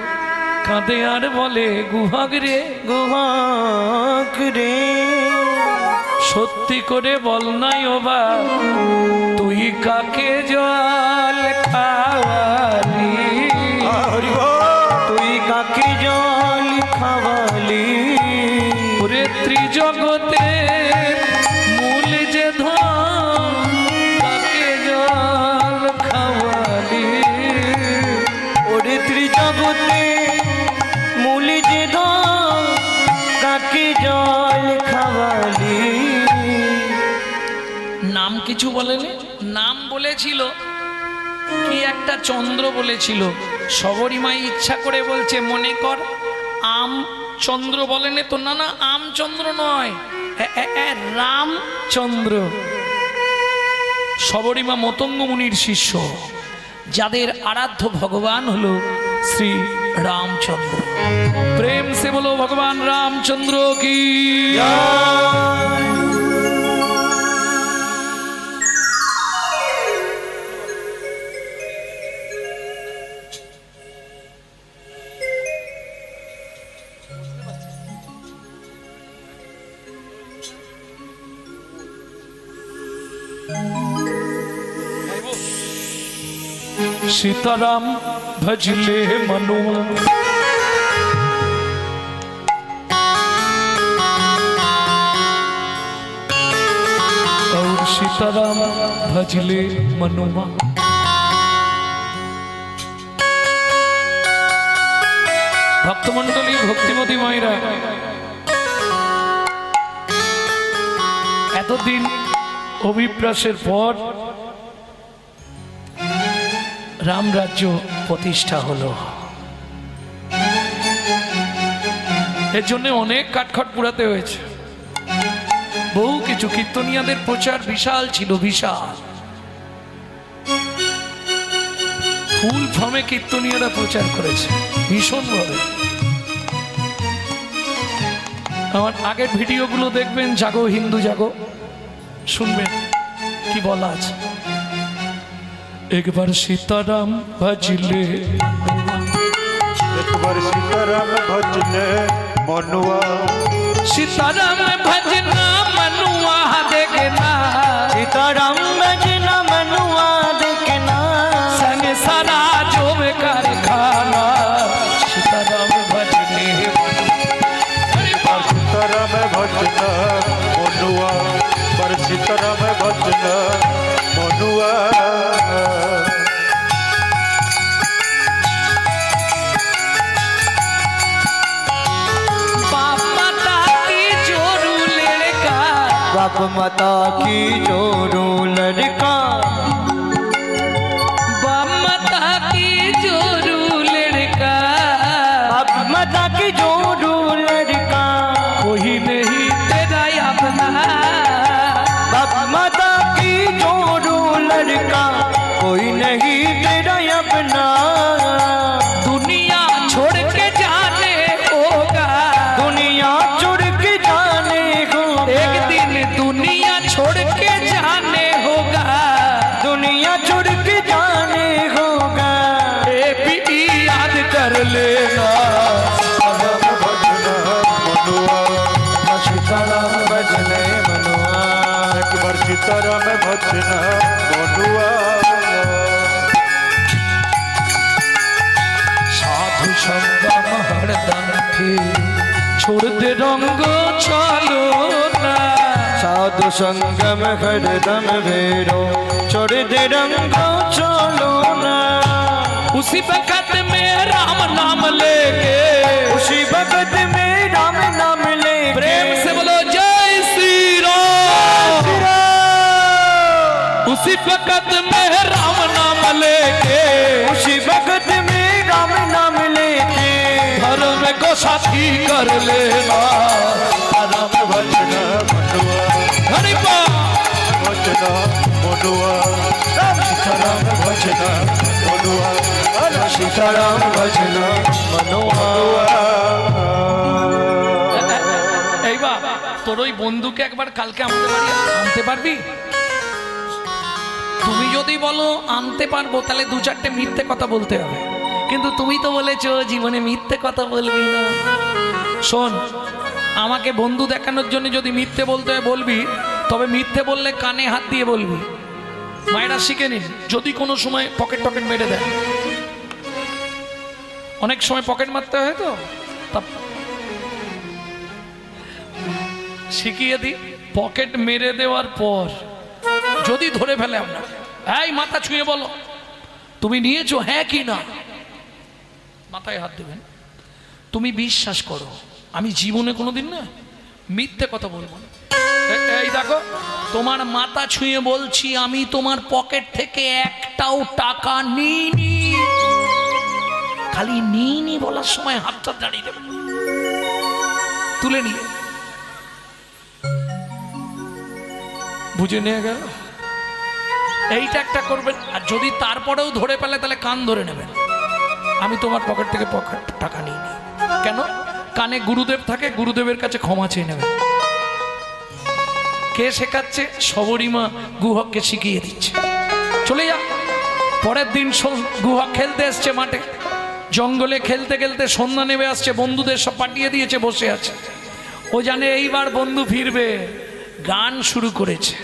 কাঁদে আর বলে, গুহক রে, গুহক রে, সত্যি করে বল নাই ও বা, তুই কাকে জল খাওয়ালি? হরি বল। তুই কাকে জল খাওয়ালি? ওরে ত্রিজগতে মূল যে ধন, কাকে জল খাওয়ালি? ওরে ত্রিজগতে মূল যে ধন, কাকে জল খাওয়ালি? নাম কিছু বলেনি, নাম বলেছিল কি একটা চন্দ্র বলেছিল। সবরীমাই ইচ্ছা করে বলছে, মনে কর আম চন্দ্র বলেনি তো? না, আমচন্দ্র নয়, রামচন্দ্র। সবরীমা মতঙ্গ মুনির শিষ্য, যাদের আরাধ্য ভগবান হলো শ্রী রামচন্দ্র। প্রেম সে বলো ভগবান রামচন্দ্র কি। सीताराम भजले मनुआ, और सीताराम भजले मनुआ। भक्तमंडली भक्तिमती मायरा এতদিন অভিপ্রাসের পর রাম রাজ্য প্রতিষ্ঠা হলো। এর জন্য অনেক কাঠখড় পুরাতে হয়েছে, বহু কিছু। কীর্তনিয়াদের প্রচার বিশাল ছিল, বিশাল। ফুল ফর্মে কীর্তনিয়ারা প্রচার করেছে ভীষণভাবে। আমার আগের ভিডিওগুলো দেখবেন, জাগো হিন্দু জাগো, শুনবেন কি বলা আছে। একবার সীতারাম ভজলে, একবার সীতারাম ভজলে মনুয়া, सीताराम भजना मनुआ देखना, सीताराम भजना मनुआ देखना, संग सारा जो बेकार खाना। सीताराम भजने सीताराम भजना मनुआ, पर सीताराम भजना माता की जोरू लड़का बाप माता की जोरू लड़का बाप माता की जोरू लड़का कोई नहीं तेरा अपना बाप माता की जोरू लड़का कोई नहीं तेरा अपना दुनिया छोड़ के जाने होगा दुनिया छोड़ के जाने को एक दिन दुनिया छोड़ के जाने होगा दुनिया छोड़ के जाने होगा ए भी याद कर लेना सीताराम भजन मनुआ सीताराम भजने मनुआ एक बार सीताराम भजन मनुआ साधु संगम हरदम फिर छोड़ दे रंग चलो ना साधु संगम हरदम भेरो छोड़ दे रंग चलो ना उसी वक्त में राम नाम लेके उसी भगत में राम नाम ले प्रेम से बोलो जय श्री राम उसी वक्त में राम नाम लेके उसी भगत में राम नाम लेके धर्म को साथी कर लेना राम भजन मनुआ हरि बोल भजन मनुआ सीताराम भजन मनुआ सीताराम भजन मनुआ এইবার তোর ওই বন্ধুকে একবার কালকে আমাদের বাড়ি আনতে পারবি তুমি যদি বলো আনতে পারবো তাহলে দু চারটে মিথ্যে কথা বলতে হবে কিন্তু তুমি তো বলেছো জীবনে মিথ্যে কথা বলবি না শোন আমাকে বন্ধু দেখানোর জন্য যদি মিথ্যে বলতে হয় বলবি তবে মিথ্যে বললে কানে হাত দিয়ে বলবি মায়েরা শিখে নিন যদি কোনো সময় পকেট টকেট মেরে দেয় অনেক সময় পকেট মারতে হয় তো তা শিখিয়ে দিই পকেট মেরে দেওয়ার পর যদি ধরে ফেলে আপনার এই মাথা ছুঁয়ে বলো তুমি নিয়েছো হ্যাঁ কি না মাথায় হাত দেবেন তুমি বিশ্বাস করো আমি জীবনে কোনোদিন না মিথ্যে কথা বলবো না এই দেখো তোমার মাথা ছুঁয়ে বলছি আমি তোমার পকেট থেকে একটাও টাকা নিইনি খালি নিইনি বলার সময় হাতটা দাঁড়িয়ে দেবে তুলে নিয়ে বুঝে নিয়ে গেল এইটা একটা করবেন আর যদি তারপরেও ধরে পেলে তাহলে কান ধরে নেবেন আমি তোমার পকেট থেকে টাকা নিইনি কেন কানে গুরুদেব থাকে গুরুদেবের কাছে ক্ষমা চেয়ে নেবেন কে শেখাচ্ছে সবরীমা গুহককে শিখিয়ে দিচ্ছে চলে যা পরের দিন গুহক খেলতে এসছে মাঠে জঙ্গলে খেলতে খেলতে সন্ধ্যা নেমে আসছে বন্ধুদের সব পাঠিয়ে দিয়েছে বসে আছে ও জানে এইবার বন্ধু ফিরবে গান শুরু করেছে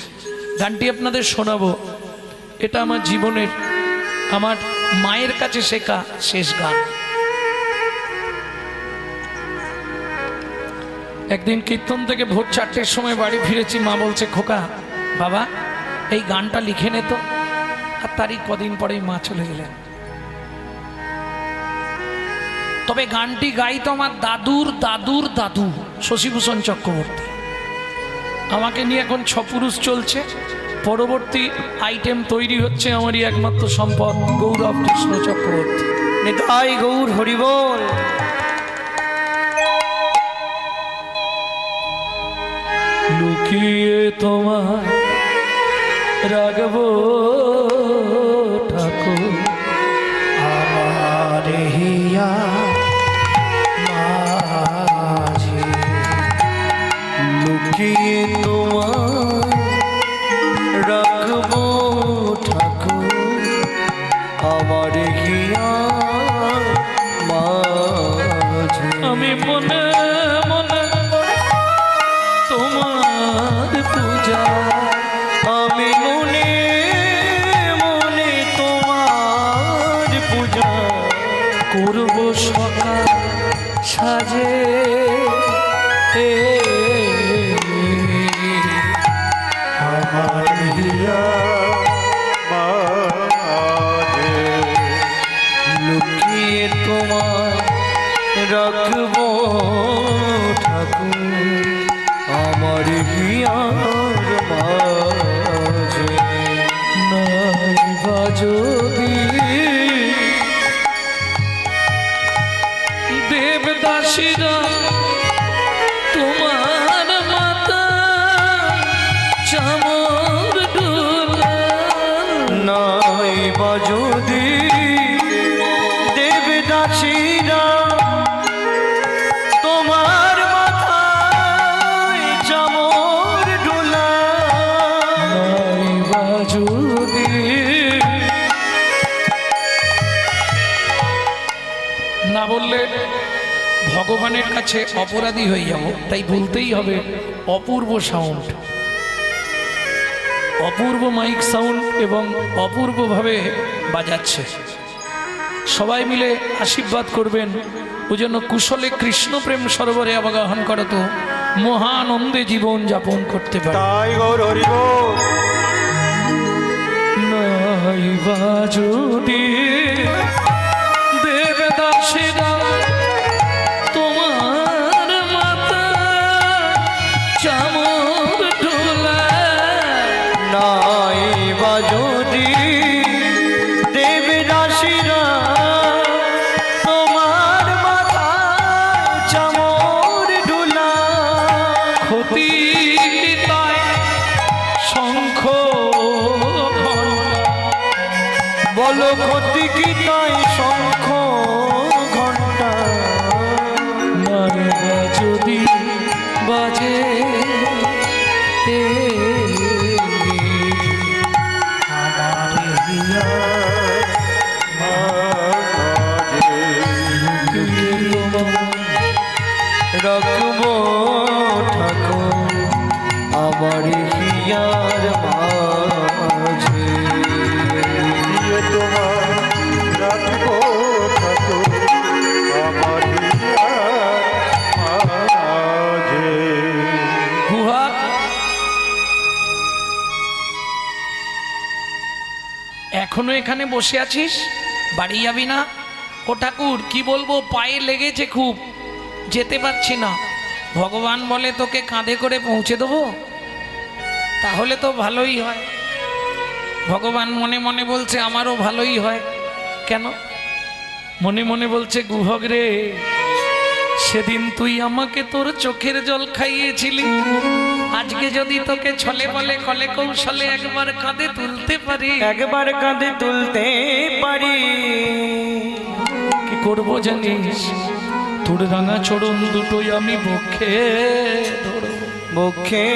গানটি আপনাদের শোনাবো এটা আমার জীবনের আমার মায়ের কাছে শেখা শেষ গান একদিন কীর্তন থেকে ভোর 4টের সময় বাড়ি ফিরেছি মা বলছে খোকা বাবা এই গানটা লিখে নে তো আর তারই কদিন পরেই মা চলে গেলেন তবে গানটি গাইতো আমার দাদুর দাদুর দাদু শশীভূষণ চক্রবর্তী আমাকে নিয়ে এখন 6 পুরুষ চলছে পরবর্তী আইটেম তৈরি হচ্ছে আমারই একমাত্র সম্পদ গৌরব কৃষ্ণ চক্রবর্তী নিতাই গৌর হরিবোল লুকিয়ে তোমার রাগবো ঠাকুর আমার হিয়া মাঝে লুকিয়ে তোমার রাখবো ঠাকুর আমার হিয়া মাঝে আমি মনে মনে তোমার পূজা আমি মনে মনে তোমার পূজা করব সকাল সাজে আমার হিয়া মাঝে লুকিয়ে তোমার রাখবো ঠাকুর আমার হিয়ার যদি দেবদাসীরা তোমার মাতা চামর ডোলা নাই বা যদি দেবদাসীরা তোমার মাথায় চামর ডোলা নাই বা যদি না বললে ভগবানের কাছে অপরাধী হয়ে যাব, তাই বলতেই হবে অপূর্ব সাউন্ড, অপূর্ব মাইক সাউন্ড এবং অপূর্বভাবে বাজাচ্ছে। সবাই মিলে আশীর্বাদ করবেন ও জন্য কুশলে কৃষ্ণ প্রেম সরোবরে অবগাহন করত মহানন্দে জীবন যাপন করতে পারে। তাই গৌর হরি বল। নাই বা যদি দেবদাসীরা তোমার মাতা চামর ডোলা নাই বা যদি দেবদাসীরা তোমার মাথায় চামর ডোলা ক্ষতি তাই শঙ্খ ঘণ্টা বলো ক্ষতি কি তাই শঙ্খ ঘণ্টা নাই বা যদি বাজে রাখবো ঠাকুর আমার হিয়ার মাঝে দিয়ে তোমার রাখবো ঠাকুর আমার হিয়ার মাঝে। গুহা এখনো এখানে বসে আছিস, বাড়ি যাবি না? ও ঠাকুর কি বলবো, পায়ে লেগেছে খুব, যেতে পারছি না। ভগবান বলে তোকে কাঁধে করে পৌঁছে দেবো, তাহলে তো ভালোই হয়। ভগবান মনে মনে বলছে আমারও ভালোই হয়। কেন? মনে মনে বলছে গুহক রে, সেদিন তুই আমাকে তোর চোখের জল খাইয়েছিলি, আজকে যদি তোকে ছলে বলে কলে কৌশলে একবার কাঁধে তুলতে পারি, একবার কাঁধে তুলতে পারি, কি করবো জানিস? তোর রাঙা চরণ দুটোই আমি বক্ষে ধরবো, বক্ষে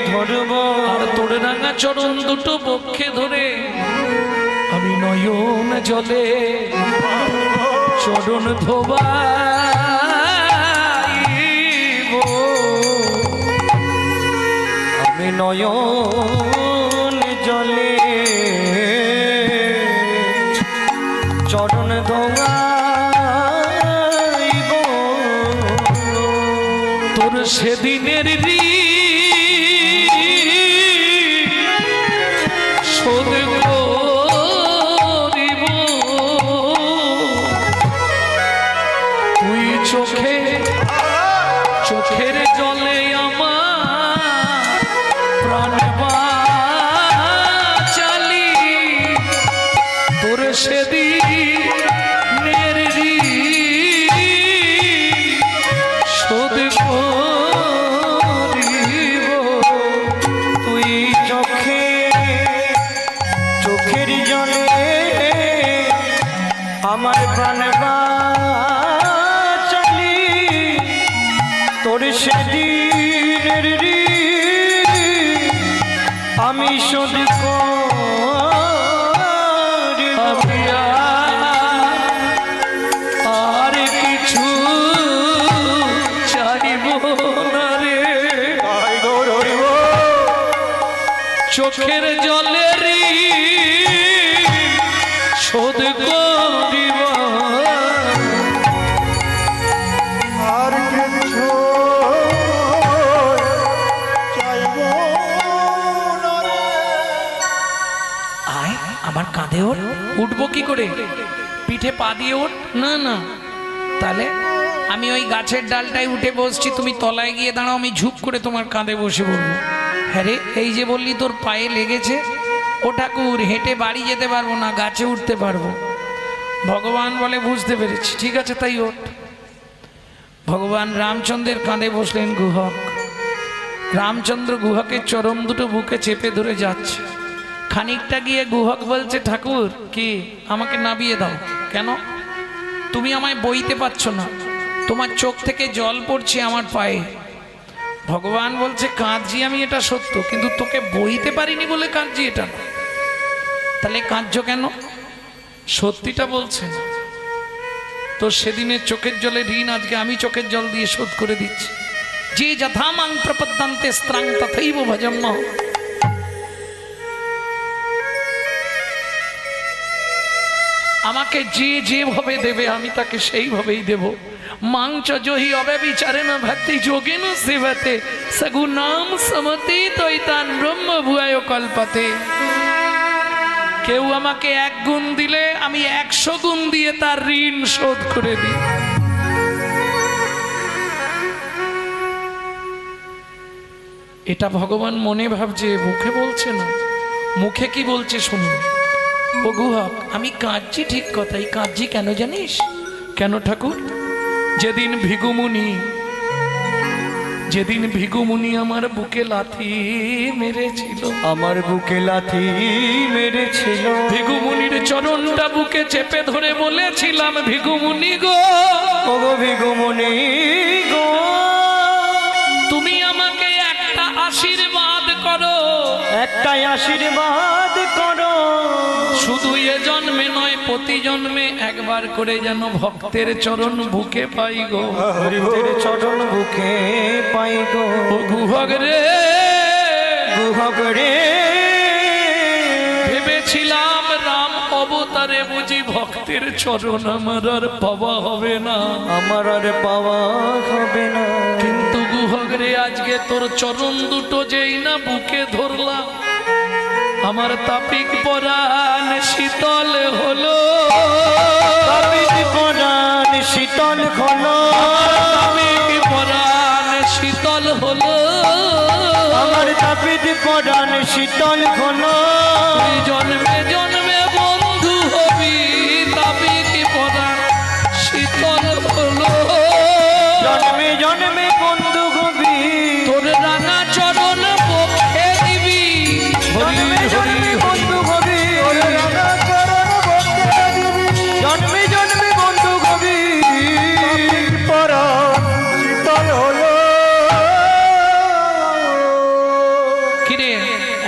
ধরবো, আর তোর রাঙা চরণ দুটো বক্ষে ধরে আমি নয়ন জলে চরণ ধোবাইব। আমি নয়ন জলে চরণ ধোয়াইব। তোর সেদিনের শোধ করিব, তুই চোখের জলে আমার প্রাণ বাঁচালি, তোর সেদিনের শোধ করিব। তুই চোখের জলে আমার প্রাণ বাঁচালি, তোর সেদিনের আমি শোধ করিব। আমি আর কিছু চাইব না রে, তাই গৌর হরি বল। চোখের জলের শোধ করিব। আর কিছু চাইব না রে। আয় আমার কাঁধে ওঠ। উঠবো কি করে? পিঠে পা দিয়ে ওঠ। না না, তাহলে আমি ওই গাছের ডালটায় উঠে বসছি, তুমি তলায় গিয়ে দাঁড়াও, আমি ঝুপ করে তোমার কাঁধে বসে বলবো। হ্যাঁ রে, এই যে বললি তোর পায়ে লেগেছে, ও ঠাকুর হেঁটে বাড়ি যেতে পারবো না, গাছে উঠতে পারবো। ভগবান বলে বুঝতে পেরেছি, ঠিক আছে তাই ওঠ। ভগবান রামচন্দ্রের কাঁধে বসলেন গুহক। রামচন্দ্র গুহকের চরম দুটো বুকে চেপে ধরে যাচ্ছে। খানিকটা গিয়ে গুহক বলছে, ঠাকুর কি আমাকে নামিয়ে দাও। কেন? তুমি আমায় বইতে পারছো না, তোমার চোখ থেকে জল পড়ছে আমার পায়ে। ভগবান বলছে, কাঁদছি আমি, এটা সত্য, কিন্তু তোকে বইতে পারিনি বলে কাঁদছি এটা না। তাহলে কাঁদছো কেন? সত্যিটা বলছে। তো সেদিনের চোখের জলের ঋণ আজকে আমি চোখের জল দিয়ে শোধ করে দিচ্ছি। যে যথা মাং প্রপদ্যন্তে স্ত্রাং তথৈব ভজম্মহ। আমাকে যে যেভাবে দেবে আমি তাকে সেইভাবেই দেব। মাংচ জহি অব্যবিচারে না ভক্তি যোগেন সেবতে সগুনাম সমতি তৈতান ব্রহ্ম ভুয়ায় কল্পতে। কেউ আমাকে 1 গুণ দিলে আমি 100 গুণ দিয়ে তার ঋণ শোধ করে দিই। এটা ভগবান মনে ভাবছে, মুখে বলছে না। মুখে কি বলছে শুনুন। ও গুহক, আমি কাঁদছি ঠিক কথাই, কাঁদছি কেন জানিস? কেন ঠাকুর? যেদিন ভিগুমুনি আমার বুকে লাথি মেরেছিল, আমার বুকে লাথি মেরেছিল, ভিগুমুনির চরণটা বুকে চেপে ধরে বলেছিলাম, ভিগুমুনি গো, ও গো ভিগুমুনি গো, তুমি আমাকে একটা আশীর্বাদ করো, একটাই আশীর্বাদ করো, শুধু এ জন্মে নয় প্রতি জন্মে একবার করে যেন ভক্তের চরণ বুকে পাই গো। ভক্তের চরণ বুকে পাই গো। ও গুহক রে, গুহক রে, ভেবেছিলাম রাম অবতারে বুঝি ভক্তের চরণ আমার আর পাওয়া হবে না, আমার আর পাওয়া হবে না। কিন্তু গুহক রে, আজকে তোর চরণ দুটো যেই না বুকে ধরলাম, আমার তাপিক পরাণ শীতল হলো, তাপিক পরাণ শীতল হলো, তাপিক পরাণ শীতল হলো, আমার তাপিক পরাণ শীতল হলো। তুই জন্মে জন্মে বন্ধু হবি, তাপিক পরাণ শীতল হলো, জন্মে জন্মে বন্ধু হবি, তোর রাঙা চরণ পক্ষে দিবি, জন্মে জন্মে বন্ধু হবি, জন্মে জন্মে বন্ধু হবি, পরাণ শীতল হলো। কিরে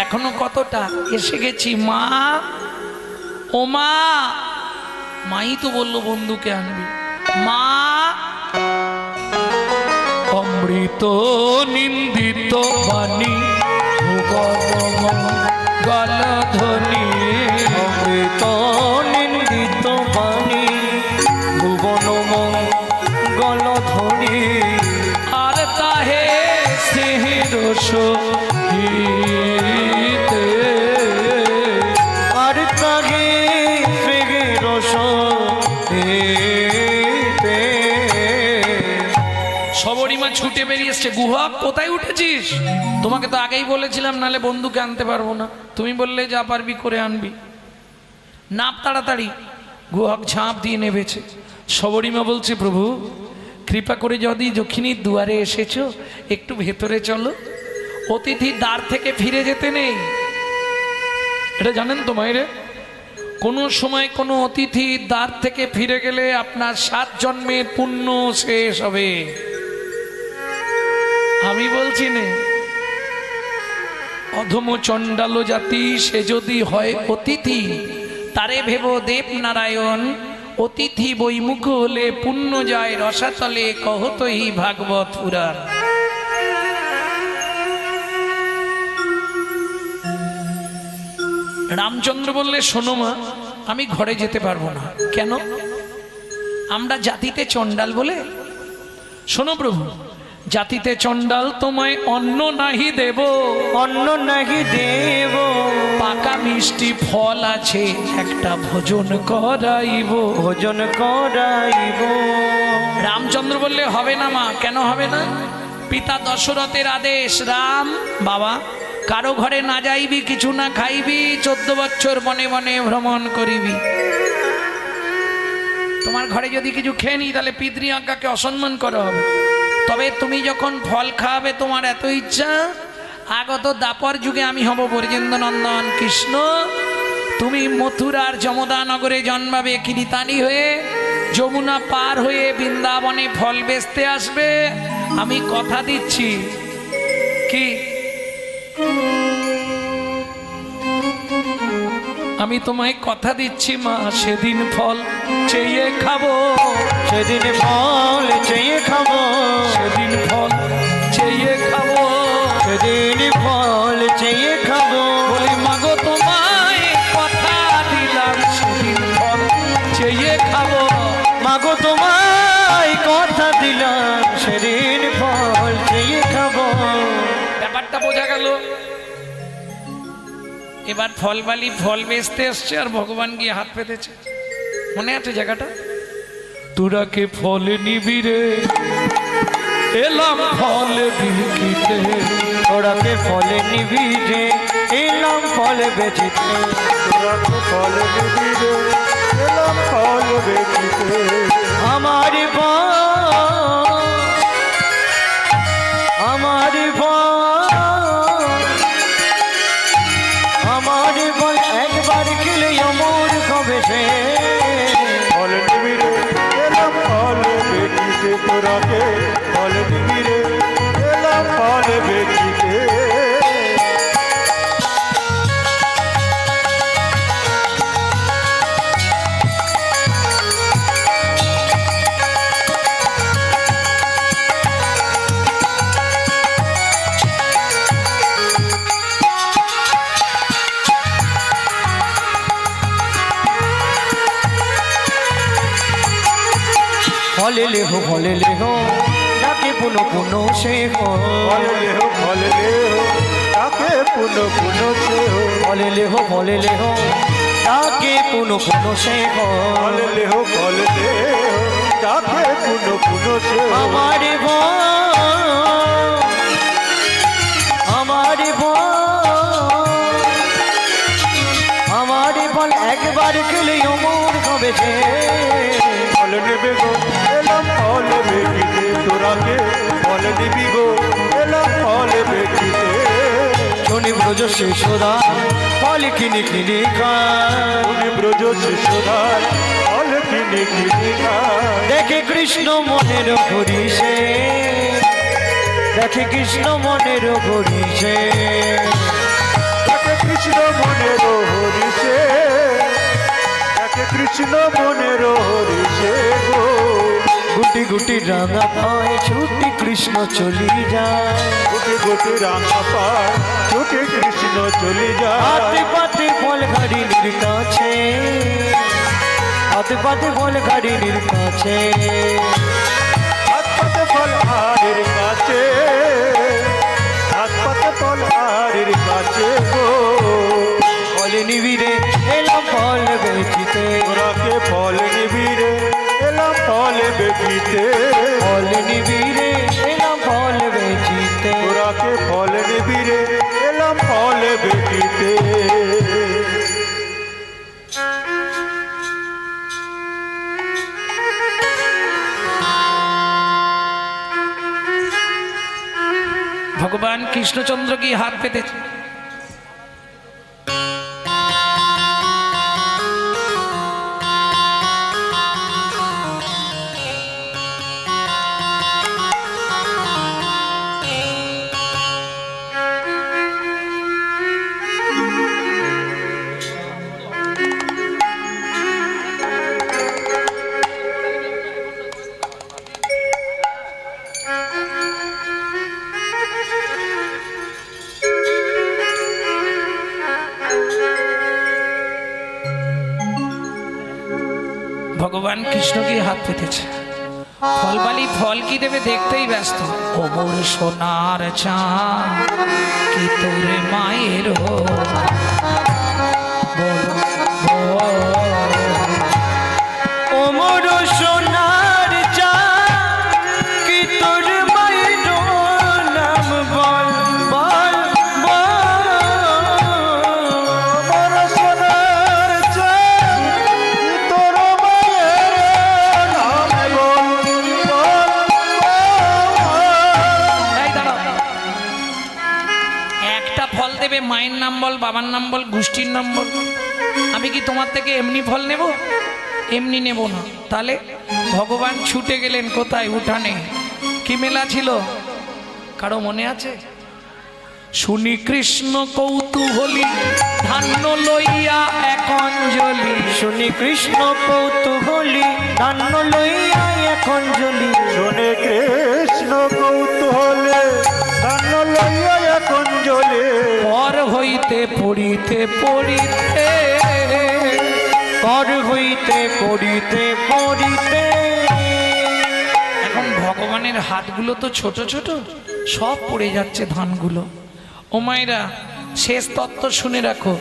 এখনো কতটা? এসে গেছি মা, ও মা। মাই তো বললো বন্ধুকে আনবি। মা, অমৃত নিন্দিত বাণী গলধ্বনি, অমৃত নিন্দিত বাণী ভুবন মঙ্গল ধ্বনি, আর তাহে স্নেহের সহিতে, আর তাগে প্রেমের সহিতে। সবরিমা ছুটে বেরিয়ে এসছে। গুহক কোথায় উঠেছিস? তোমাকে তো আগেই বলেছিলাম নালে বন্ধুকে আনতে পারবো না, তুমি বললে যা পারবি করে আনবি। নাপ তাড়াতাড়ি। গুহক ঝাঁপ দিয়ে নেবেছে। সবরিমা বলছে, প্রভু কৃপা করে যদি দক্ষিণীর দুয়ারে এসেছো একটু ভেতরে চলো, অতিথি দ্বার থেকে ফিরে যেতে নেই। এটা জানেন তো মায়েরে? কোনো সময় কোনো অতিথি দ্বার থেকে ফিরে গেলে আপনার 7 জন্মের পুণ্য শেষ হবে। আমি বলছি নে, অধম চণ্ডাল জাতি সে যদি হয় অতিথি, তারে ভেব দেব নারায়ণ, অতিথি বৈমুখ হলে পুণ্য যায় রসাতলে, কহতই ভাগবত পুরাণ। রামচন্দ্র বললে, শোনো মা, আমি ঘরে যেতে পারবো না। কেন? আমরা জাতিতে চণ্ডাল বলে। শোনো প্রভু, জাতিতে চণ্ডাল তোমায় অন্ন নাহি দেব, অন্ন নাহি দেব, পাকা মিষ্টি ফল আছে একটা ভোজন করাইব, ভোজন করাইব। রামচন্দ্র বললে, হবে না মা। কেন হবে না? পিতা দশরথের আদেশ, রাম বাবা কারো ঘরে না যাইবি, কিছু না খাইবি, 14 বছর বনে বনে ভ্রমণ করিবি। তোমার ঘরে যদি কিছু খেয়ে নি তাহলে পিতৃ আজ্ঞাকে অসম্মান করা হবে। তবে তুমি যখন ফল খাওয়াবে, তোমার এত ইচ্ছা, আগত দাপর যুগে আমি হব ব্রজেন্দ্র নন্দন কৃষ্ণ, তুমি মথুরার যমদা নগরে জন্মাবে কিরিতানি হয়ে, যমুনা পার হয়ে বৃন্দাবনে ফল বেচতে আসবে। আমি কথা দিচ্ছি। কি? আমি তোমায় কথা দিচ্ছি মা, সেদিন ফল চেয়ে খাবো, সেদিন ফল চেয়ে খাবো, সেদিন ফল চেয়ে খাবো, সেদিন ফল চেয়ে খাবো। বলি মাগো তোমায় কথা দিলাম, সেদিন ফল চেয়ে খাবো। মাগো তোমায় কথা দিলাম, সেদিন ফল চেয়ে খাবো। ব্যাপারটা বোঝা গেল। এবার ফলবালি ফল বেচতে এসছে আর ভগবান গিয়ে হাত পেতেছে। মনে আছে জায়গাটা? তোরাকে ফল নিবি রে, এলাম ফল বিকিতে। তোরাকে ফল নিবি রে, এলাম ফল বেচিতে। তোরাকে ফল নিবি রে, এলাম ফল বেচিতে। আমার আমার আমার বল একবার খেলে অমর কবে সে। ফল নিবি রে, এলাম ফল বেচিতে। তোরাকে ফল নিবি রে, এলাম ফল বেচিতে। ফলে লেহো ডাকে পুনো পুনো সে হো। ফল লেহো, ফল লেহো, তাকে পুনো পুনো সে হো। ফলে লেহো ডাকে পুনো পুনো সে হো। ফল লেহো, ফল লেহো, তাকে পুনো পুনো সে হো। আমার বল একবার খেলে অমর কবে সে। ফল নেবে গো, এলাম ফল বেচিতে। তোরাকে ফল নিবি গো, এলাম ফল বেচিতে। শনি ব্রজ শিশুরা ফল কিনে কিনে খায়। উনি ব্রজ শিশুরার ফল কিনে কিনে খায়। দেখে কৃষ্ণ মনের হরিষে, দেখে কৃষ্ণ মনের হরিষে। তাকে কৃষ্ণ মনের হরিষে, তাকে কৃষ্ণ মনের হরিষে গো। গুটি গুটি রাঙা পায় ছুটি কৃষ্ণ চলি যায়। গুটি গুটি রাঙা পায় ছুটে কৃষ্ণ চলে হাতে যায়। পাতে ফল ঘাড়ির কাছে, হাতে পাতে ফল ঘাড়ির কাছে। হাত পাতে ফল হাড়ের কাছে, হাত পাতে ফল হাড়ের কাছে গো। ফল নিবিরে এলাম ফল বেচিতে। তোরাকে ফল নিবি রে, এলাম ফল বেচিতে। ফল নিবিরে এলাম ফল বেচিতে। তোরাকে ফল নিবি রে, এলাম ফল বেচিতে। ভগবান কৃষ্ণচন্দ্র কি হাত পেতেছে। ভগবান কৃষ্ণ কি হাত পেতেছে। ফলবালি ফল কি দেবে দেখতেই ব্যস্ত। ও মোর সোনার চাঁদ কি তোর মায়ের হো, ও মোর সোনার চাঁদ কি তোর মায়ের নাম বল বল বল। নাম বল, বাবার নাম বল, গোষ্ঠীর নাম বল। আমি কি তোমার থেকে এমনি ফল নেব? এমনি নেব না। তাহলে ভগবান ছুটে গেলেন কোথায়? উঠানে। কি মেলা ছিল কারো মনে আছে? শুনি কৃষ্ণ কৌতূহলী ধান্য লইয়া এক অঞ্জলি। শুনি কৃষ্ণ কৌতূহলী ধান্য লইয়া এখন জ্বলি। শুনে কৃষ্ণ কৌতূহলে ধান্য লইয়া এখন জ্বলে। পর হইতে পড়িতে পড়িতে, পর হইতে পড়িতে পড়িতে। এখন ভগবানের হাতগুলো তো ছোট ছোট, সব পড়ে যাচ্ছে ধানগুলো। ও মায়েরা, শেষ তত্ত্ব শুনে রাখো।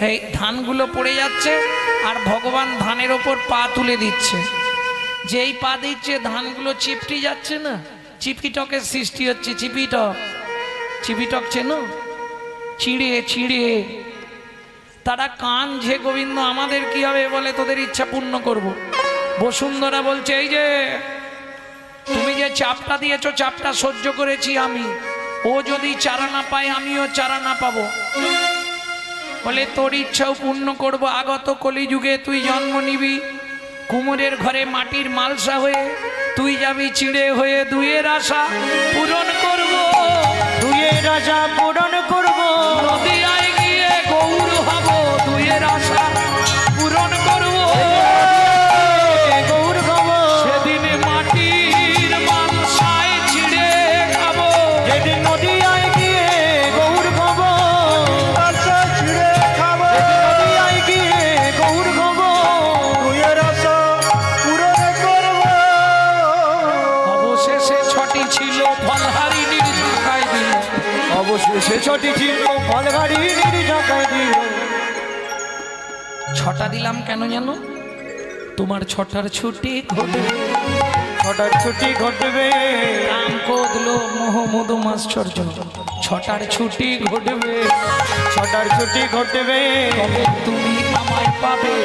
এই ধানগুলো পড়ে যাচ্ছে আর ভগবান ধানের ওপর পা তুলে দিচ্ছে। যেই পা দিচ্ছে ধানগুলো চিপটি যাচ্ছে না, চিপিটকের সৃষ্টি হচ্ছে। চিপিটক, চিপিটক চেনো? চিড়ে চিড়ে তারা কাঁদছে, গোবিন্দ আমাদের কি হবে? বলে তোদের ইচ্ছা পূর্ণ করব। বসুন্ধরা বলছে এই যে তুমি যে চাপটা দিয়েছো, চাপটা সহ্য করেছি আমি। ও যদি চারা না পায় আমিও চারা না পাবো। বলে তোর ইচ্ছাও পূর্ণ করব। আগত কলিযুগে তুই জন্ম নিবি কুমোরের ঘরে মাটির মালসা হয়ে, তুই যাবি চিড়ে হয়ে। দুইয়ের আশা পূরণ করব, দুইয়ের আশা পূরণ করব। নদিয়ায় গিয়ে গৌর হব। দুইয়ের আশা পূরণ করব, গৌর হব। সেদিন মাটির মালসায় চিড়ে খাবো। যেদিন নদিয়ায় গিয়ে গৌর হব। আশা ছিঁড়ে খাবো। নদিয়ায় গিয়ে গৌর হব। দুইয়ের আশা পূরণ করবো। অবশেষে ছটি ছিল ফলহারিণীর ঝাঁকায় দিল। অবশেষে ছটি ছিল ফলহারিণীর ঝাঁকায় দিল। ছটা দিলাম কেন জানো? তোমার ছটার ছুটি ঘটবে, ছটার ছুটি ঘটবে। কাম কোদল মোহ মধু মাশ্চর্য। ছটার ছুটি ঘটবে, ছটার ছুটি ঘটবে। তবে তুমি আমায় পাবে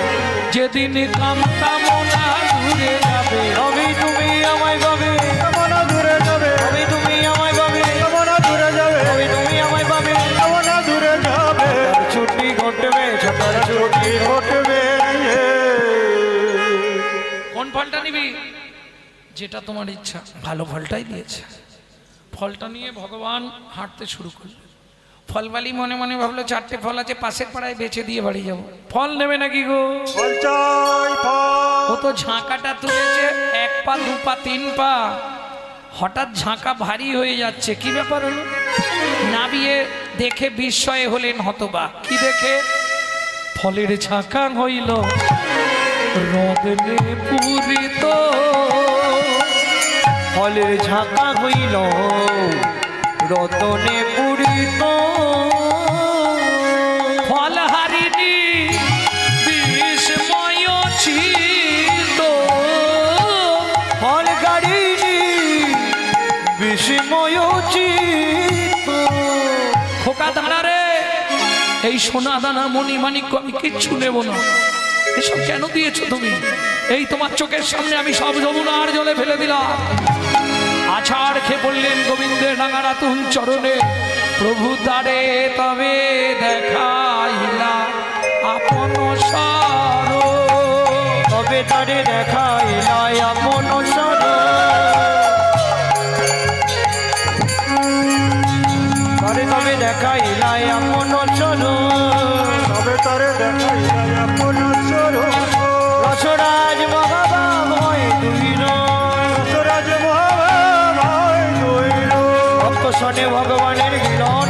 যেদিন কাম কামনা ঘুরে যাবে। তবে তুমি আমায় পাবে। কামনা দূরে যাবে। তবে তুমি আমায় পাবে। কামনা দূরে যাবে। তবে তুমি আমায় পাবে। কামনা দূরে যাবে। ছটার ছুটি ঘটবে। ছটার ছুটি ছুটি ঘটবে। কোন ফলটা নিবি? যেটা তোমার ইচ্ছা। ভালো ফলটাই দিয়েছে। ফলটা নিয়ে ভগবান হাঁটতে শুরু করলেন। ফলবালি মনে মনে ভাবলো চারটে ফল আছে, পাশের পাড়ায় বেচে দিয়ে বাড়ি যাবো। ফল নেবে নাকি গো? ফল চাই ফল। ও তো ঝাঁকাটা তুলেছে, এক পা দু পা তিন পা। হঠাৎ ঝাঁকা ভারী হয়ে যাচ্ছে। কি ব্যাপার হলো? নাবিয়ে দেখে বিস্ময়ে হলেন হতবাক। কি দেখে? ফলের ঝাঁকা হইল রদনে পূরিত। ফলের ঝাঁকা হইল রতনে পূরিত। ফলহারিণী বিস্ময় ছিল। ফল গাড়িনি বিস্ময় চিত্ত। খোকা দাঁড়া রে, এই সোনা দানা মণি মাণিক্য আমি কিচ্ছু নেব না। এসব কেন দিয়েছো তুমি? এই তোমার চোখের সামনে আমি সব যমুনার জলে ফেলে দিলাম। আছাড় খেয়ে পড়লেন গোবিন্দের রাঙারা তুল চরণে। প্রভু তারে তবে দেখাইলা আপন সার। তবে তারে দেখাইলা আপন সার। তারে তবে দেখাইলা আপন সার। তবে তারে দেখাই আপন স্বরূপ। রসরাজ মহাবাময় তুই রসরাজ মহাভাব দুই রূপ। ভক্ত শনে ভগবানের গিরণ